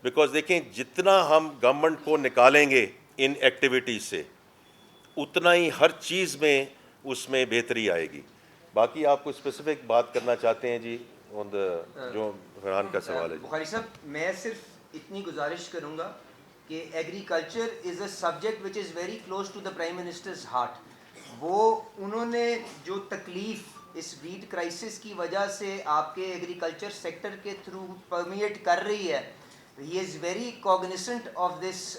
Because دیکھیں جتنا ہم گورنمنٹ کو نکالیں گے ان ایکٹیویٹیز سے, اتنا ہی ہر چیز میں اس میں بہتری آئے گی. باقی آپ کو اسپیسیفک بات کرنا چاہتے ہیں جی آن دا جو فرحان کا سوال ہے. بخاری صاحب, میں صرف اتنی گزارش کروں گا کہ agriculture is a subject which is very close to the prime minister's heart. وہ انہوں نے جو تکلیف اس ویٹ کرائسس کی وجہ سے آپ کے ایگریکلچر سیکٹر کے تھرو پرمیٹ کر رہی ہے, ہی از ویری کوگنیسنٹ آف دس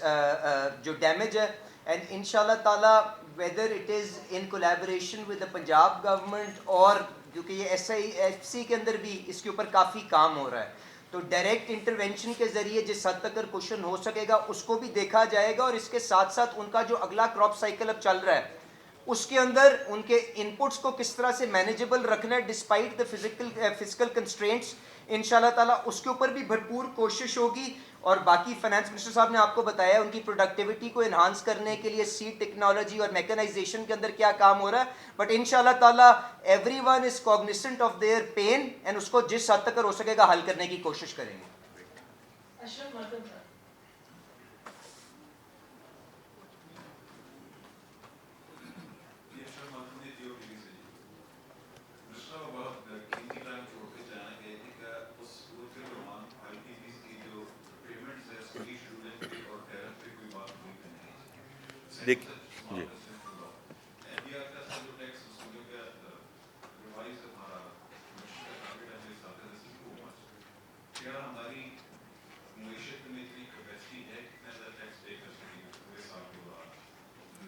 جو ڈیمیج ہے. اینڈ ان شاء اللہ تعالیٰ whether it is in collaboration with the Punjab government, اور کیونکہ یہ SIFC کے اندر بھی اس کے اوپر کافی کام ہو رہا ہے, تو ڈائریکٹ انٹرونشن کے ذریعے جس حد تک کوشن ہو سکے گا اس کو بھی دیکھا جائے گا. اور اس کے ساتھ ساتھ ان کا جو اگلا کراپ سائیکل اب چل رہا ہے اس کے اندر ان کے انپٹس کو کس طرح سے مینیجبل رکھنا ہے ڈسپائٹ دا فزیکل کنسٹرینٹس, ان شاء اللہ تعالیٰ اس کے اوپر بھی بھرپور کوشش ہوگی. اور باقی فائنانس منسٹر صاحب نے آپ کو بتایا ان کی پروڈکٹیوٹی کو انہانس کرنے کے لیے سیڈ ٹیکنالوجی اور میکنائزیشن کے اندر کیا کام ہو رہا ہے. بٹ ان شاء اللہ تعالیٰ everyone is cognisant of their pain, and اس کو جس حد تک ہو سکے گا حل کرنے کی کوشش کریں گے. اشرف مردم صاحب. دیکھ جی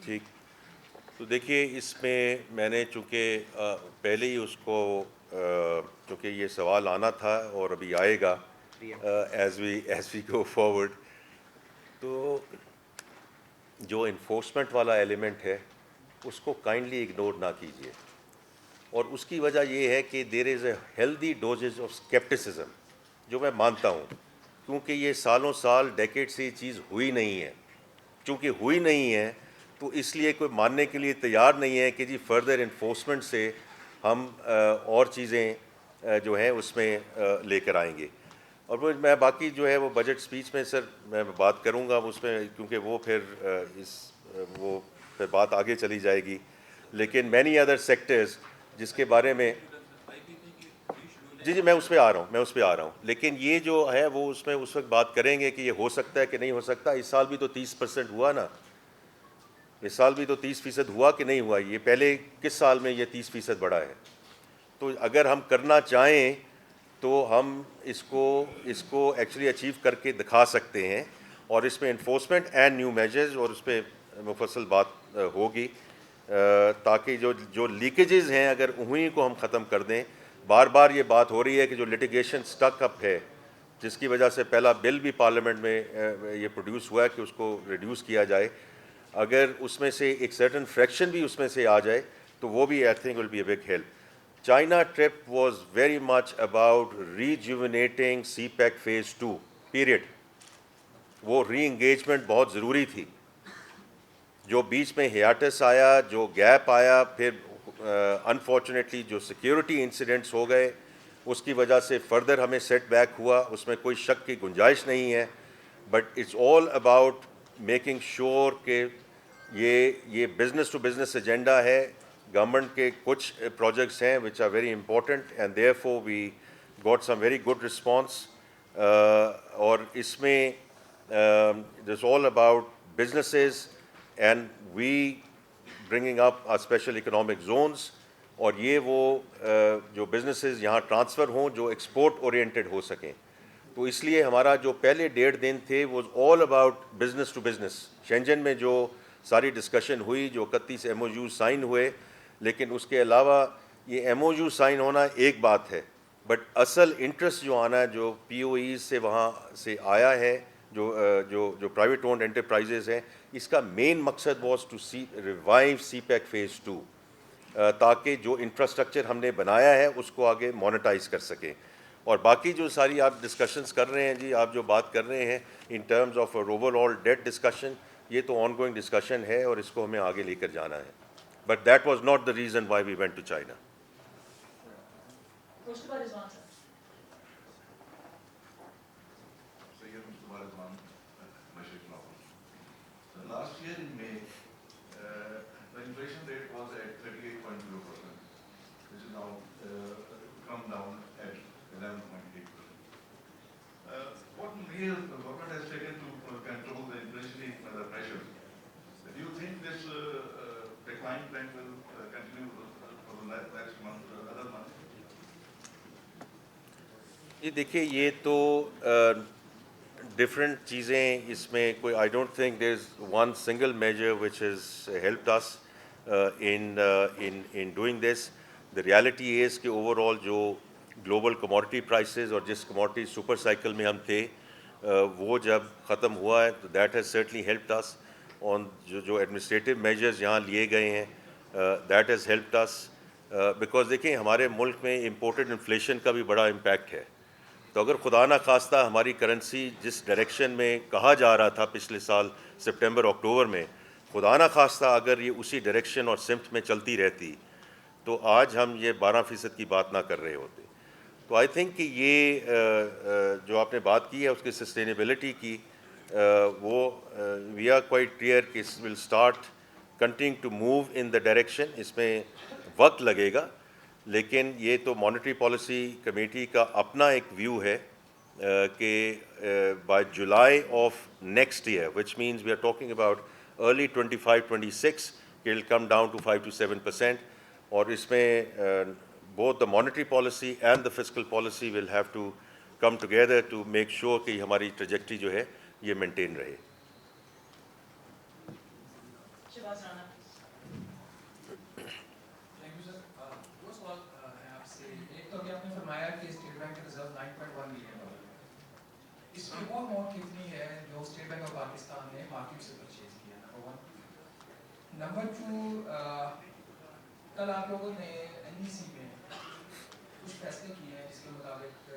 ٹھیک. تو دیکھیے اس میں نے چونکہ پہلے ہی اس کو چونکہ یہ سوال آنا تھا اور ابھی آئے گا ایز وی گو فارورڈ, تو جو انفورسمنٹ والا ایلیمنٹ ہے اس کو کائنڈلی اگنور نہ کیجیے. اور اس کی وجہ یہ ہے کہ there is a healthy doses of scepticism, جو میں مانتا ہوں, کیونکہ یہ سالوں سال ڈیکیڈ سے یہ چیز ہوئی نہیں ہے. چونکہ ہوئی نہیں ہے تو اس لیے کوئی ماننے کے لیے تیار نہیں ہے کہ جی فردر انفورسمنٹ سے ہم اور چیزیں جو ہیں اس میں لے کر آئیں گے. اور وہ میں باقی جو ہے وہ بجٹ سپیچ میں سر میں بات کروں گا اس میں, کیونکہ وہ پھر بات آگے چلی جائے گی. لیکن مینی ادر سیکٹرز جس کے بارے میں جی میں اس پہ آ رہا ہوں لیکن یہ جو ہے وہ اس میں اس وقت بات کریں گے کہ یہ ہو سکتا ہے کہ نہیں ہو سکتا. اس سال بھی تو 30% ہوا نا, اس سال بھی تو 30% ہوا کہ نہیں ہوا. یہ پہلے کس سال میں یہ 30% بڑھا ہے. تو اگر ہم کرنا چاہیں تو ہم اس کو ایکچولی اچیو کر کے دکھا سکتے ہیں. اور اس میں انفورسمنٹ اینڈ نیو میجرز اور اس پہ مفصل بات ہوگی, تاکہ جو لیکیجز ہیں اگر انہیں کو ہم ختم کر دیں. بار بار یہ بات ہو رہی ہے کہ جو لٹیگیشن سٹک اپ ہے جس کی وجہ سے پہلا بل بھی پارلیمنٹ میں یہ پروڈیوس ہوا ہے کہ اس کو ریڈیوس کیا جائے, اگر اس میں سے ایک سرٹن فریکشن بھی اس میں سے آ جائے تو وہ بھی I think will be a big help. China trip was very much about rejuvenating CPEC Phase 2, period. وہ ری انگیجمنٹ بہت ضروری تھی. جو بیچ میں ہیاٹس آیا, جو گیپ آیا, پھر انفارچونیٹلی جو سیکیورٹی انسیڈنٹس ہو گئے اس کی وجہ سے فردر ہمیں سیٹ بیک ہوا, اس میں کوئی شک کی گنجائش نہیں ہے. But it's all about making sure کہ یہ بزنس ٹو بزنس ایجنڈا ہے. گورنمنٹ کے کچھ پروجیکٹس ہیں which are very important and therefore we got some very good response. اور اس میں this all about businesses and we bringing up special economic zones, اور یہ وہ جو بزنسز یہاں ٹرانسفر ہوں جو ایکسپورٹ اورینٹڈ ہو سکیں. تو اس لیے ہمارا جو پہلے 1.5 دن تھے was all about business to business. Shenzhen میں جو ساری ڈسکشن ہوئی, جو 31 MOU سائن ہوئے, لیکن اس کے علاوہ یہ MOU سائن ہونا ایک بات ہے, بٹ اصل انٹرسٹ جو آنا ہے جو POEs سے وہاں سے آیا ہے جو پرائیویٹ اونڈ انٹرپرائزز ہیں، اس کا مین مقصد was to revive CPEC phase 2، تاکہ جو انفراسٹرکچر ہم نے بنایا ہے اس کو آگے مونیٹائز کر سکیں. اور باقی جو ساری آپ ڈسکشنز کر رہے ہیں جی، آپ جو بات کر رہے ہیں in terms of overall that discussion, یہ تو آن گوئنگ ڈسکشن ہے اور اس کو ہمیں آگے لے کر جانا ہے. But that was not the reason why we went to China. اس کے بعد رضوان صاحب. Sayyid Mustafa Rizwan, Mashriq Law. So last year in May, the inflation rate was at 38.0%, which is now come down at 11.8%. What measures the government has taken to control the inflationary pressures? Do you think this decline trend will continue for the next month or other months? یہ دیکھیے، یہ تو ڈفرینٹ چیزیں اس میں کوئی، I don't think there is one single major which has helped us in doing this. The reality is کہ اوور آل جو گلوبل کموڈٹی پرائسز اور جس کموڈٹی سپر سائیکل میں ہم تھے وہ جب ختم ہوا ہے تو that has certainly helped us on جو ایڈمنسٹریٹو میجرز یہاں لیے گئے ہیں، that has helped us because دیکھیں ہمارے ملک میں امپورٹڈ انفلیشن کا بھی بڑا امپیکٹ ہے. تو اگر خدا نہ خواستہ ہماری کرنسی جس ڈائریکشن میں کہا جا رہا تھا پچھلے سال سپٹمبر اکتوبر میں، خدا نہ خواستہ اگر یہ اسی ڈائریکشن اور سمت میں چلتی رہتی تو آج ہم یہ 12% کی بات نہ کر رہے ہوتے. تو آئی تھنک کہ یہ جو آپ نے بات کی ہے اس کی سسٹینیبلٹی کی، وہ وی آر کوائٹ کلیئر کہ will start continue to move in the direction. اس میں وقت لگے گا، لیکن یہ تو مانیٹری پالیسی کمیٹی کا اپنا ایک ویو ہے کہ by July of next year, which means we are talking about early 25-26، کہ ول کم ڈاؤن ٹو 5-7%. اور اس میں both the monetary policy and the fiscal policy will have to come together to make sure کہ ہماری trajectory جو ہے یہ مینٹین رہے. شہباز رانا. ایک تو آپ نے فرمایا کہ اسٹیٹ بینک کے ریزرو 9.1 ملین ڈالر، اس کی وہ اماؤنٹ کتنی ہے جو اسٹیٹ بینک آف پاکستان نے مارکیٹ سے پرچیز کیا؟ نمبر 1. نمبر 2، کل آپ لوگوں نے NEC میں کچھ فیصلے کیے ہیں جس کے مطابق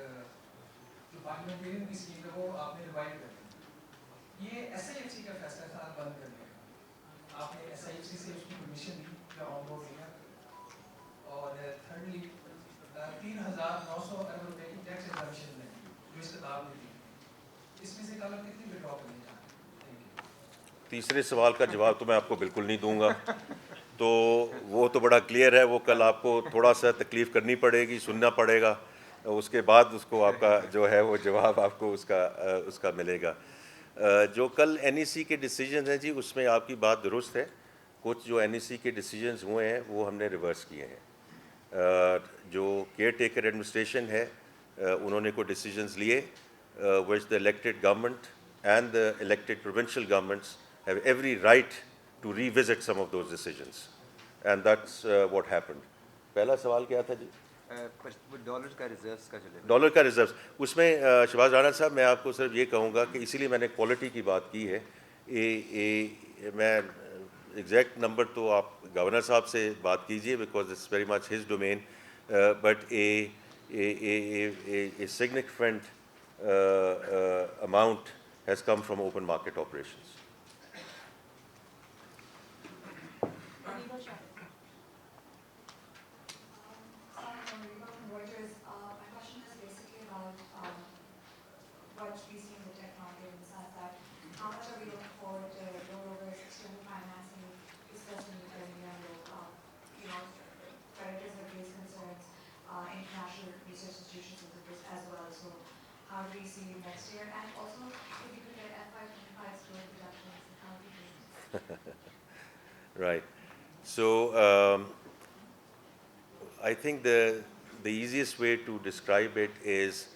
جو پارلیمنٹرین کی اسکیم ہے وہ آپ نے ریوائو کر دی. یہ SIFC کا فیصلہ تھا بند کرنے کا، آپ نے SIFC سے اس کی پرمیشن دی یا آن بورڈ لیا؟ اور تھرڈلی 3,900 ارب روپے کی ٹیکس ایگزامشن ہے جو استدار میں دی، اس میں سے کل کتنی وڈرا کرنے چاہتے ہیں؟ تیسرے سوال کا جواب تو میں آپ کو بالکل نہیں دوں گا، تو وہ تو بڑا کلیئر ہے، وہ کل آپ کو تھوڑا سا تکلیف کرنی پڑے گی، سننا پڑے گا، اس کے بعد اس کو آپ کا جو ہے وہ جواب آپ کو اس کا ملے گا. جو کل NEC کے ڈیسیجنز ہیں جی، اس میں آپ کی بات درست ہے. کچھ جو NEC کے ڈیسیجنز ہوئے ہیں وہ ہم نے ریورس کیے ہیں. جو کیئر ٹیکر ایڈمنسٹریشن ہے انہوں نے کوئی ڈیسیجنز لیے which the elected government and the elected provincial governments have every right to revisit some of those decisions, and that's what happened. پہلا سوال کیا تھا جی؟ ڈالر کا ریزروز کا جو ڈالر کا ریزروز. اس میں شہباز رانا صاحب میں آپ کو صرف یہ کہوں گا کہ اسی لیے میں نے کوالٹی کی بات کی ہے. میں ایگزیکٹ نمبر تو آپ گورنر صاحب سے بات کیجئے because it's very much his domain, but a significant amount has come from open market operations. What we see in the tech market in the sense that how much are we looking forward to rollovers, external financing, especially in creditors have raised concerns, international research institutions as well. So how do we see next year? And also, if you could get FY25's growth projections, how do you do? Right. So I think the easiest way to describe it is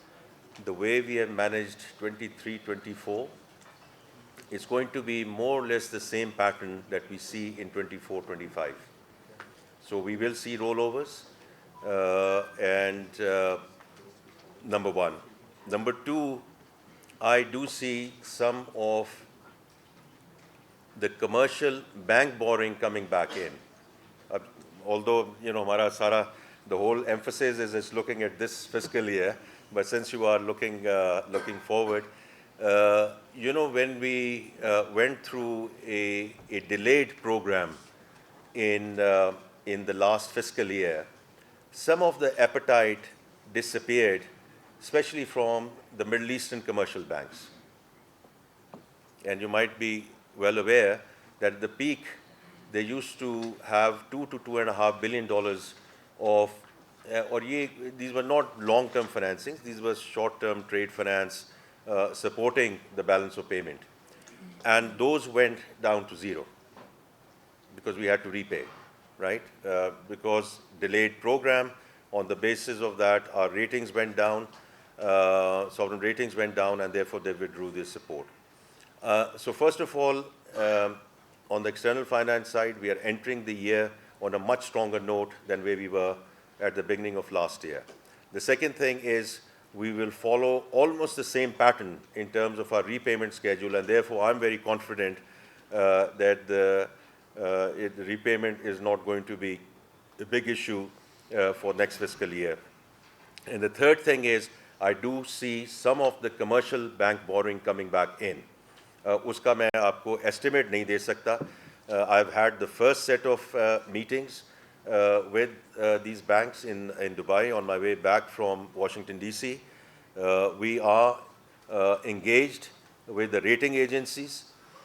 the way we have managed 23-24. It's going to be more or less the same pattern that we see in 24-25. So we will see rollovers, and number one. Number two, I do see some of the commercial bank borrowing coming back in. Although, the whole emphasis is looking at this fiscal year, but since you are looking forward, when we went through a delayed program in the last fiscal year, some of the appetite disappeared, especially from the Middle Eastern commercial banks. And you might be well aware that at the peak, they used to have $2 to $2.5 billion of, these were not long-term financings, these were short-term trade finance supporting the balance of payment. And those went down to zero because we had to repay, right? Because delayed program, on the basis of that, our ratings went down, sovereign ratings went down, and therefore they withdrew this support. So first of all, on the external finance side, we are entering the year on a much stronger note than where we were at the beginning of last year. The second thing is we will follow almost the same pattern in terms of our repayment schedule, and therefore I'm very confident that the repayment is not going to be a big issue for next fiscal year. And the third thing is I do see some of the commercial bank borrowing coming back in. Uska main aapko estimate nahi de sakta. I've had the first set of meetings with these banks in Dubai on my way back from Washington, D.C. We are engaged with the rating agencies.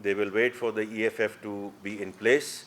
they will wait for the EFF to be in place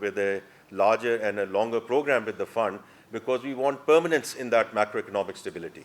with a larger and a longer program with the fund, because we want permanence in that macroeconomic stability.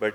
But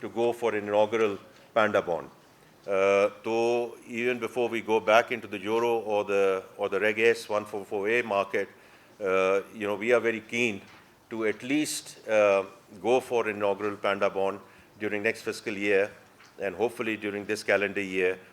to go for an inaugural Panda bond. So even before we go back into the Euro or the Reg S 144A market, we are very keen to at least go for an inaugural Panda bond during next fiscal year and hopefully during this calendar year,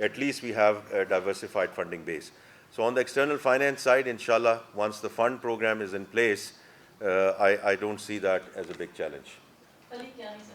at least we have a diversified funding base. So on the external finance side, inshallah, once the fund program is in place, I don't see that as a big challenge. Ali Kiani, sir.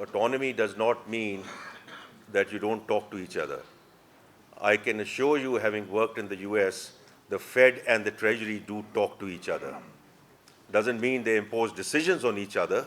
autonomy does not mean that you don't talk to each other. I can assure you, having worked in the US, the Fed and the Treasury do talk to each other. Doesn't mean they impose decisions on each other,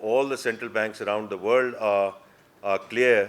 all the central banks around the world are clear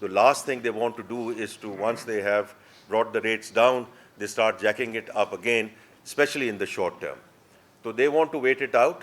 the last thing they want to do is to, once they have brought the rates down, they start jacking it up again, especially in the short term. So they want to wait it out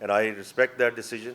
and I respect that decision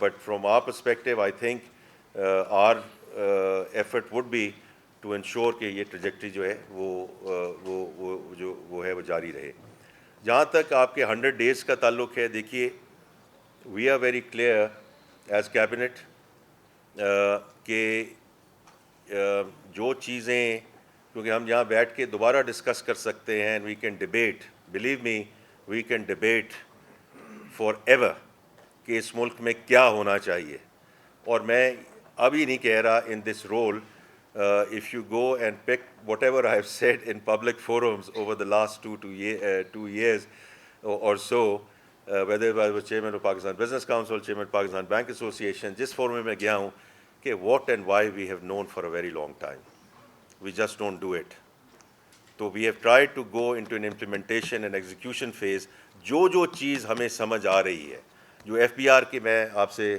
But from our perspective, I think our effort would be to ensure کہ یہ ٹریجیکٹری جو ہے وہ ہے وہ جاری رہے. جہاں تک آپ کے 100 days کا تعلق ہے, دیکھیے we are very clear as cabinet کہ جو چیزیں, کیونکہ ہم یہاں بیٹھ کے دوبارہ ڈسکس کر سکتے ہیں, we can debate, believe me we can debate forever کہ اس ملک میں کیا ہونا چاہیے. اور میں ابھی نہیں کہہ رہا ان دس role, if you go and pick whatever I have said in public forums over the last 2 years or so, whether I was chairman of Pakistan Business Council, chairman of Pakistan Bank Association, جس فورم میں گیا ہوں کہ what and why we have known for a very long time. We just don't do it. تو we have tried to go into an implementation and execution phase. جو چیز ہمیں سمجھ آ رہی ہے, جو ایف بی آر کی میں آپ سے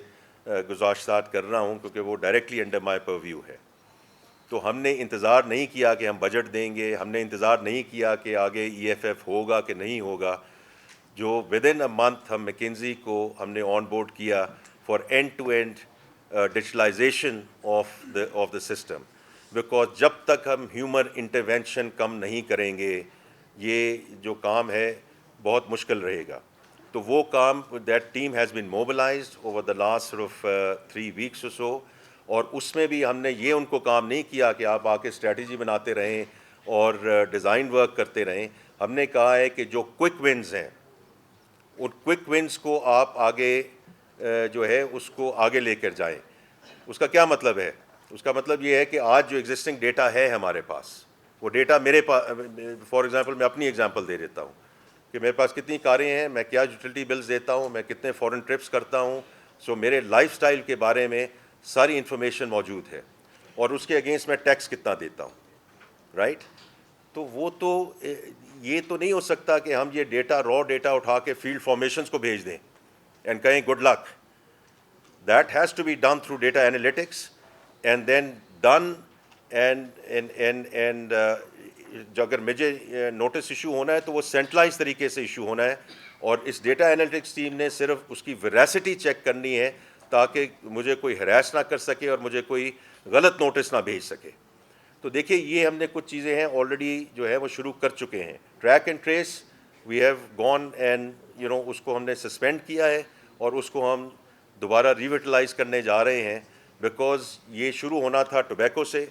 گزارشات کر رہا ہوں کیونکہ وہ ڈائریکٹلی انڈر مائی پرویو ہے, تو ہم نے انتظار نہیں کیا کہ ہم بجٹ دیں گے, ہم نے انتظار نہیں کیا کہ آگے ای ایف ایف ہوگا کہ نہیں ہوگا. جو ود ان اے منتھ ہم میکنزی کو ہم نے آن بورڈ کیا for end to end digitalization of the system, because جب تک ہم ہیومن انٹرونشن کم نہیں کریں گے یہ جو کام ہے بہت مشکل رہے گا. تو وہ کام, that team has been mobilised over the last of 3 weeks or so, اور اس میں بھی ہم نے یہ ان کو کام نہیں کیا کہ آپ آ کے اسٹریٹجی بناتے رہیں اور ڈیزائن ورک کرتے رہیں. ہم نے کہا ہے کہ جو کوئک ونز ہیں ان کوئک ونز کو آپ آگے جو ہے اس کو آگے لے کر جائیں. اس کا کیا مطلب ہے؟ اس کا مطلب یہ ہے کہ آج جو ایگزسٹنگ ڈیٹا ہے ہمارے پاس, وہ ڈیٹا میرے پاس, فار ایگزامپل میں اپنی ایگزامپل دے دیتا ہوں کہ میرے پاس کتنی کاریں ہیں, میں کیا یوٹیلٹی بلز دیتا ہوں, میں کتنے فورن ٹرپس کرتا ہوں, سو میرے لائف سٹائل کے بارے میں ساری انفارمیشن موجود ہے, اور اس کے اگینسٹ میں ٹیکس کتنا دیتا ہوں, رائٹ. تو وہ تو یہ تو نہیں ہو سکتا کہ ہم یہ ڈیٹا را ڈیٹا اٹھا کے فیلڈ فارمیشنز کو بھیج دیں اینڈ کہیں good luck. That has to be done through data analytics and then done and جو اگر مجھے نوٹس ایشو ہونا ہے تو وہ سینٹرلائز طریقے سے ایشو ہونا ہے, اور اس ڈیٹا انالیٹکس ٹیم نے صرف اس کی ویراسٹی چیک کرنی ہے تاکہ مجھے کوئی ہراس نہ کر سکے اور مجھے کوئی غلط نوٹس نہ بھیج سکے. تو دیکھیے یہ ہم نے کچھ چیزیں ہیں آلریڈی جو ہے وہ شروع کر چکے ہیں. Track and trace we have gone and اس کو ہم نے سسپینڈ کیا ہے اور اس کو ہم دوبارہ ریویٹلائز کرنے جا رہے ہیں, بیکاز یہ شروع ہونا تھا ٹوبیکو سے,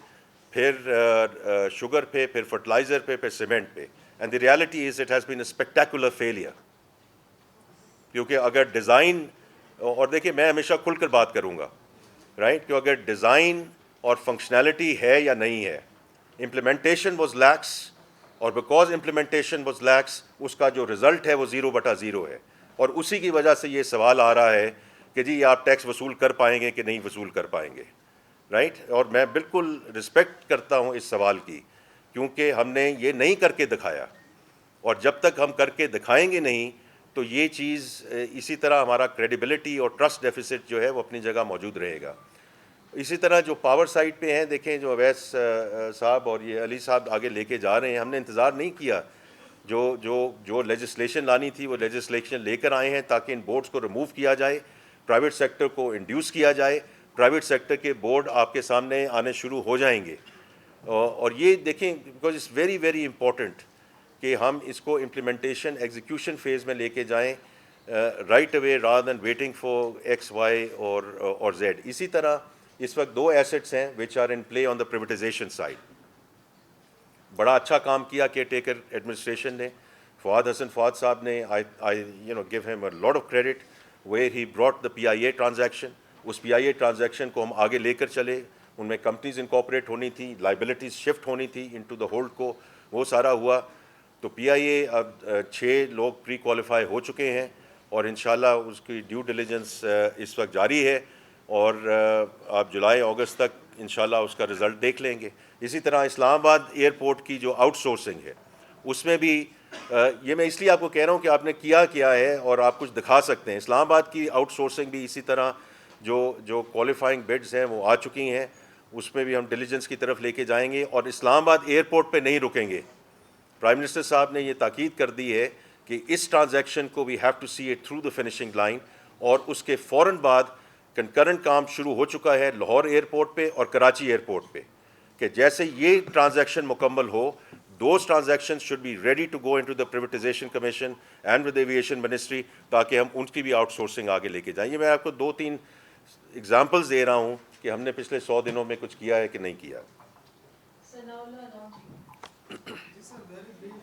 پھر شوگر پہ, پھر فرٹیلائزر پہ, پھر سیمنٹ پہ. And the reality is it has been a spectacular failure. کیونکہ اگر ڈیزائن, اور دیکھیے میں ہمیشہ کھل کر بات کروں گا, رائٹ, کہ اگر ڈیزائن اور فنکشنالٹی ہے یا نہیں ہے, امپلیمنٹیشن واز لیکس, اور بیکاز امپلیمنٹیشن واز لیکس اس کا جو رزلٹ ہے وہ 0/0 ہے, اور اسی کی وجہ سے یہ سوال آ رہا ہے کہ جی آپ ٹیکس وصول کر پائیں گے کہ نہیں وصول کر پائیں گے, رائٹ. اور میں بالکل رسپیکٹ کرتا ہوں اس سوال کی, کیونکہ ہم نے یہ نہیں کر کے دکھایا, اور جب تک ہم کر کے دکھائیں گے نہیں تو یہ چیز اسی طرح ہمارا کریڈیبلٹی اور ٹرسٹ ڈیفیسٹ جو ہے وہ اپنی جگہ موجود رہے گا. اسی طرح جو پاور سائڈ پہ ہیں, دیکھیں جو اویس صاحب اور یہ علی صاحب آگے لے کے جا رہے ہیں, ہم نے انتظار نہیں کیا. جو لیجسلیشن لانی تھی وہ لیجسلیشن لے کر آئے ہیں تاکہ ان بورڈز کو ریموو کیا جائے, پرائیویٹ سیکٹر کو انڈیوس کیا جائے, پرائیویٹ سیکٹر کے بورڈ آپ کے سامنے آنے شروع ہو جائیں گے. اور یہ دیکھیں because it's very very important کہ ہم اس کو امپلیمنٹیشن ایگزیکیوشن فیز میں لے کے جائیں right away rather than waiting for X Y اور زیڈ. اسی طرح اس وقت 2 ایسٹس ہیں which are in play on the privatisation side. بڑا اچھا کام کیا کیئر ٹیکر ایڈمنسٹریشن نے. فواد حسن فواد صاحب نے I give him a lot of credit where he brought the PIA transaction. اس PIA ٹرانزیکشن کو ہم آگے لے کر چلے, ان میں کمپنیز انکارپوریٹ ہونی تھی, لائبلٹیز شفٹ ہونی تھی انٹو دا ہولڈ کو, وہ سارا ہوا. تو PIA اب 6 لوگ پری کوالیفائی ہو چکے ہیں, اور انشاءاللہ اس کی ڈیو ڈیلیجنس اس وقت جاری ہے, اور آپ جولائی اگست تک انشاءاللہ اس کا رزلٹ دیکھ لیں گے. اسی طرح اسلام آباد ایئرپورٹ کی جو آؤٹ سورسنگ ہے اس میں بھی یہ میں اس لیے آپ کو کہہ رہا ہوں کہ آپ نے کیا ہے اور آپ کچھ دکھا سکتے ہیں. اسلام آباد کی آؤٹ سورسنگ بھی اسی طرح جو کوالیفائنگ بڈز ہیں وہ آ چکی ہیں, اس میں بھی ہم ڈیلیجنس کی طرف لے کے جائیں گے, اور اسلام آباد ایئرپورٹ پہ نہیں رکیں گے. پرائم منسٹر صاحب نے یہ تاکید کر دی ہے کہ اس ٹرانزیکشن کو we have to see it through the finishing line, اور اس کے فوراً بعد کنکرنٹ کام شروع ہو چکا ہے لاہور ایئرپورٹ پہ اور کراچی ایئرپورٹ پہ. کہ جیسے یہ ٹرانزیکشن مکمل ہو, those transactions should be ready to go into the privatization commission and with the aviation ministry, تاکہ ہم ان کی بھی آؤٹ سورسنگ آگے لے کے جائیں. یہ میں آپ کو 2-3 ایگزامپلز دے رہا ہوں کہ ہم نے پچھلے 100 دنوں میں کچھ کیا ہے کہ نہیں کیا. Sir, very brief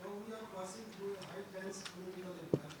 now we are passing through a high tense political environment.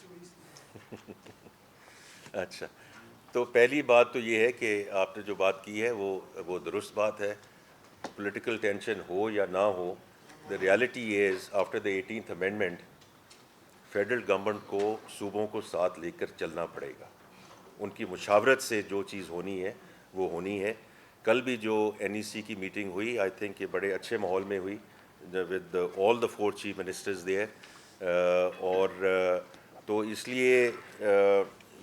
SOEs اچھا, تو پہلی بات تو یہ ہے کہ آپ نے جو بات کی ہے وہ درست بات ہے. پولیٹیکل ٹینشن ہو یا نہ ہو, the reality is after the 18th amendment federal government کو صوبوں کو ساتھ لے کر چلنا پڑے گا. ان کی مشاورت سے جو چیز ہونی ہے وہ ہونی ہے. کل بھی جو NEC کی میٹنگ ہوئی, آئی تھنک یہ بڑے اچھے ماحول میں ہوئی with all the 4 chief ministers there, اور تو اس لیے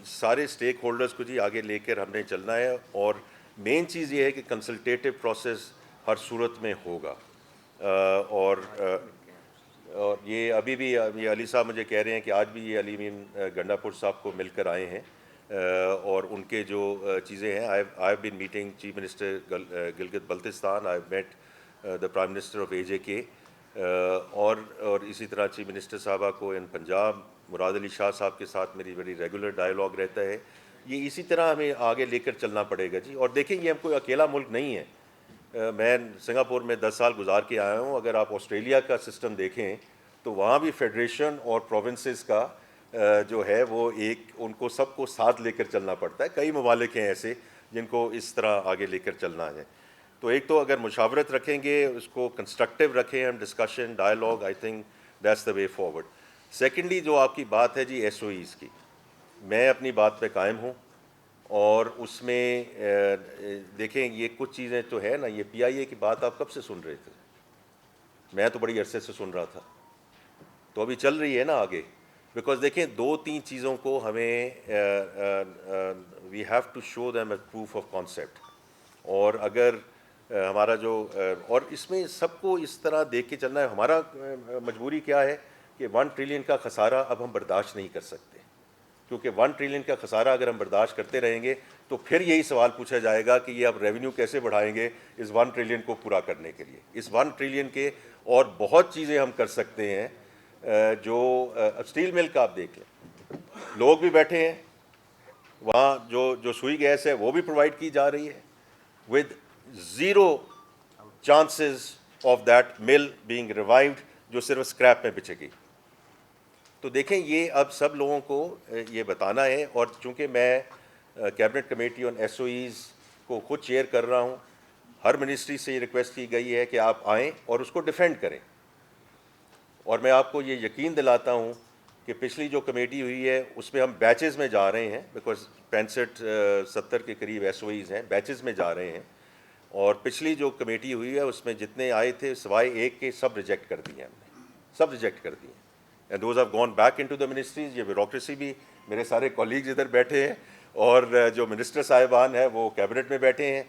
سارے اسٹیک ہولڈرز کو جی آگے لے کر ہم نے چلنا ہے. اور مین چیز یہ ہے کہ کنسلٹیٹو پروسیس ہر صورت میں ہوگا. اور یہ ابھی بھی یہ علی صاحب مجھے کہہ رہے ہیں کہ آج بھی یہ علی امین گنڈا پور صاحب کو مل کر آئے ہیں, اور ان کے جو چیزیں ہیں, I have been meeting chief minister Gilgit Baltistan, I have meet the prime minister of AJK, اور اسی طرح چیف منسٹر صاحبہ کو ان پنجاب مراد علی شاہ صاحب کے ساتھ میری بڑی ریگولر ڈائیلاگ رہتا ہے. یہ اسی طرح ہمیں آگے لے کر چلنا پڑے گا جی. اور دیکھیں یہ ہم کوئی اکیلا ملک نہیں ہے. میں سنگاپور میں 10 سال گزار کے آیا ہوں. اگر آپ آسٹریلیا کا سسٹم دیکھیں تو وہاں بھی فیڈریشن اور پروونسز کا جو ہے وہ ایک ان کو سب کو ساتھ لے کر چلنا پڑتا ہے. کئی ممالک ہیں ایسے جن کو اس طرح آگے لے کر چلنا ہے. تو ایک تو اگر مشاورت رکھیں گے, اس کو کنسٹرکٹیو رکھیں ہم, discussion dialogue, I think that's the way forward. Secondly جو آپ کی بات ہے جی SOEs کی, میں اپنی بات پہ قائم ہوں. اور اس میں دیکھیں یہ کچھ چیزیں تو ہے نا, یہ PIA کی بات آپ کب سے سن رہے تھے؟ میں تو بڑی عرصے سے سن رہا تھا, تو ابھی چل رہی ہے نا آگے. بیکاز دیکھیں 2-3 چیزوں کو ہمیں we have to show them a proof of concept. اور اگر ہمارا جو اور اس میں سب کو اس طرح دیکھ کے چلنا ہے. ہمارا مجبوری کیا ہے کہ 1 ٹریلین کا خسارہ اب ہم برداشت نہیں کر سکتے, کیونکہ 1 ٹریلین کا خسارہ اگر ہم برداشت کرتے رہیں گے تو پھر یہی سوال پوچھا جائے گا کہ یہ اب ریونیو کیسے بڑھائیں گے اس 1 ٹریلین کو پورا کرنے کے لیے. اس 1 ٹریلین کے اور بہت چیزیں ہم کر سکتے ہیں. جو اسٹیل مل کا آپ دیکھ لیں, لوگ بھی بیٹھے ہیں وہاں, جو سوئی گیس ہے وہ بھی پرووائڈ کی جا رہی ہے with 0 chances of that mill being revived, جو صرف اسکریپ میں بچے گی. تو دیکھیں یہ اب سب لوگوں کو یہ بتانا ہے. اور چونکہ میں کیبنٹ کمیٹی آن SOEs کو خود چیئر کر رہا ہوں, ہر منسٹری سے یہ ریکویسٹ کی گئی ہے کہ آپ آئیں اور اس کو ڈیفینڈ کریں. اور میں آپ کو یہ یقین دلاتا ہوں کہ پچھلی جو کمیٹی ہوئی ہے اس میں ہم بیچز میں جا رہے ہیں, بیکاز 65-70 کے قریب SOEs ہیں, بیچز میں جا رہے ہیں. اور پچھلی جو کمیٹی ہوئی ہے اس میں جتنے آئے تھے سوائے ایک کے سب ریجیکٹ کر دیے ہم نے, سب ریجیکٹ کر دیے. And those have gone back into the ministries. یہ بیوروکریسی بھی, میرے سارے کولیگز ادھر بیٹھے ہیں, اور جو منسٹر صاحبان ہیں وہ کیبنٹ میں بیٹھے ہیں,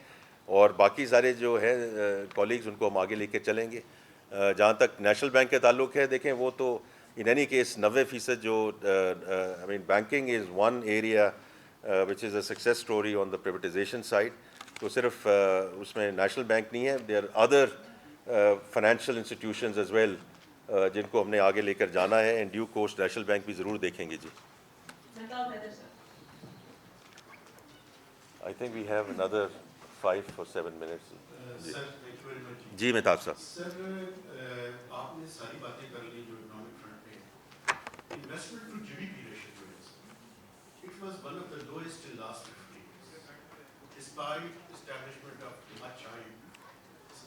اور باقی سارے جو ہے کولیگز ان کو ہم آگے لے کے چلیں گے. جہاں تک نیشنل بینک کے تعلق ہے, دیکھیں وہ تو ان اینی کیس 90% جو I mean banking is one area which is a success story on the privatisation side. تو صرف اس میں نیشنل بینک نہیں ہے, there other financial institutions as well جن کو ہم نے آگے لے کر جانا ہے. And due course National Bank بھی ضرور دیکھیں گے جی. I think we have another 5 or 7 minutes. جی مہتاب صاحب. سر آپ نے ساری باتیں کر لی جو اکنامک فرنٹ پہ. انویسٹمنٹ ٹو GDP ریشو جو ہے it was one of the lowest in last 50 years. Despite establishment of much high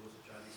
240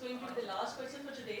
Going to the last question for today,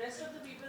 rest of the people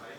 5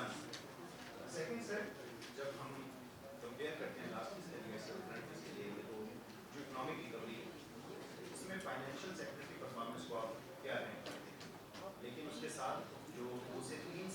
1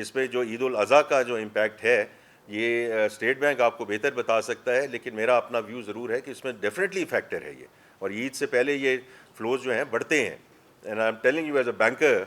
اس پہ جو عید الاضحیٰ کا جو امپیکٹ ہے یہ اسٹیٹ بینک آپ کو بہتر بتا سکتا ہے، لیکن میرا اپنا ویو ضرور ہے کہ اس میں ڈیفینیٹلی فیکٹر ہے یہ، اور عید سے پہلے یہ فلوز جو ہیں بڑھتے ہیں. And I am telling you as a banker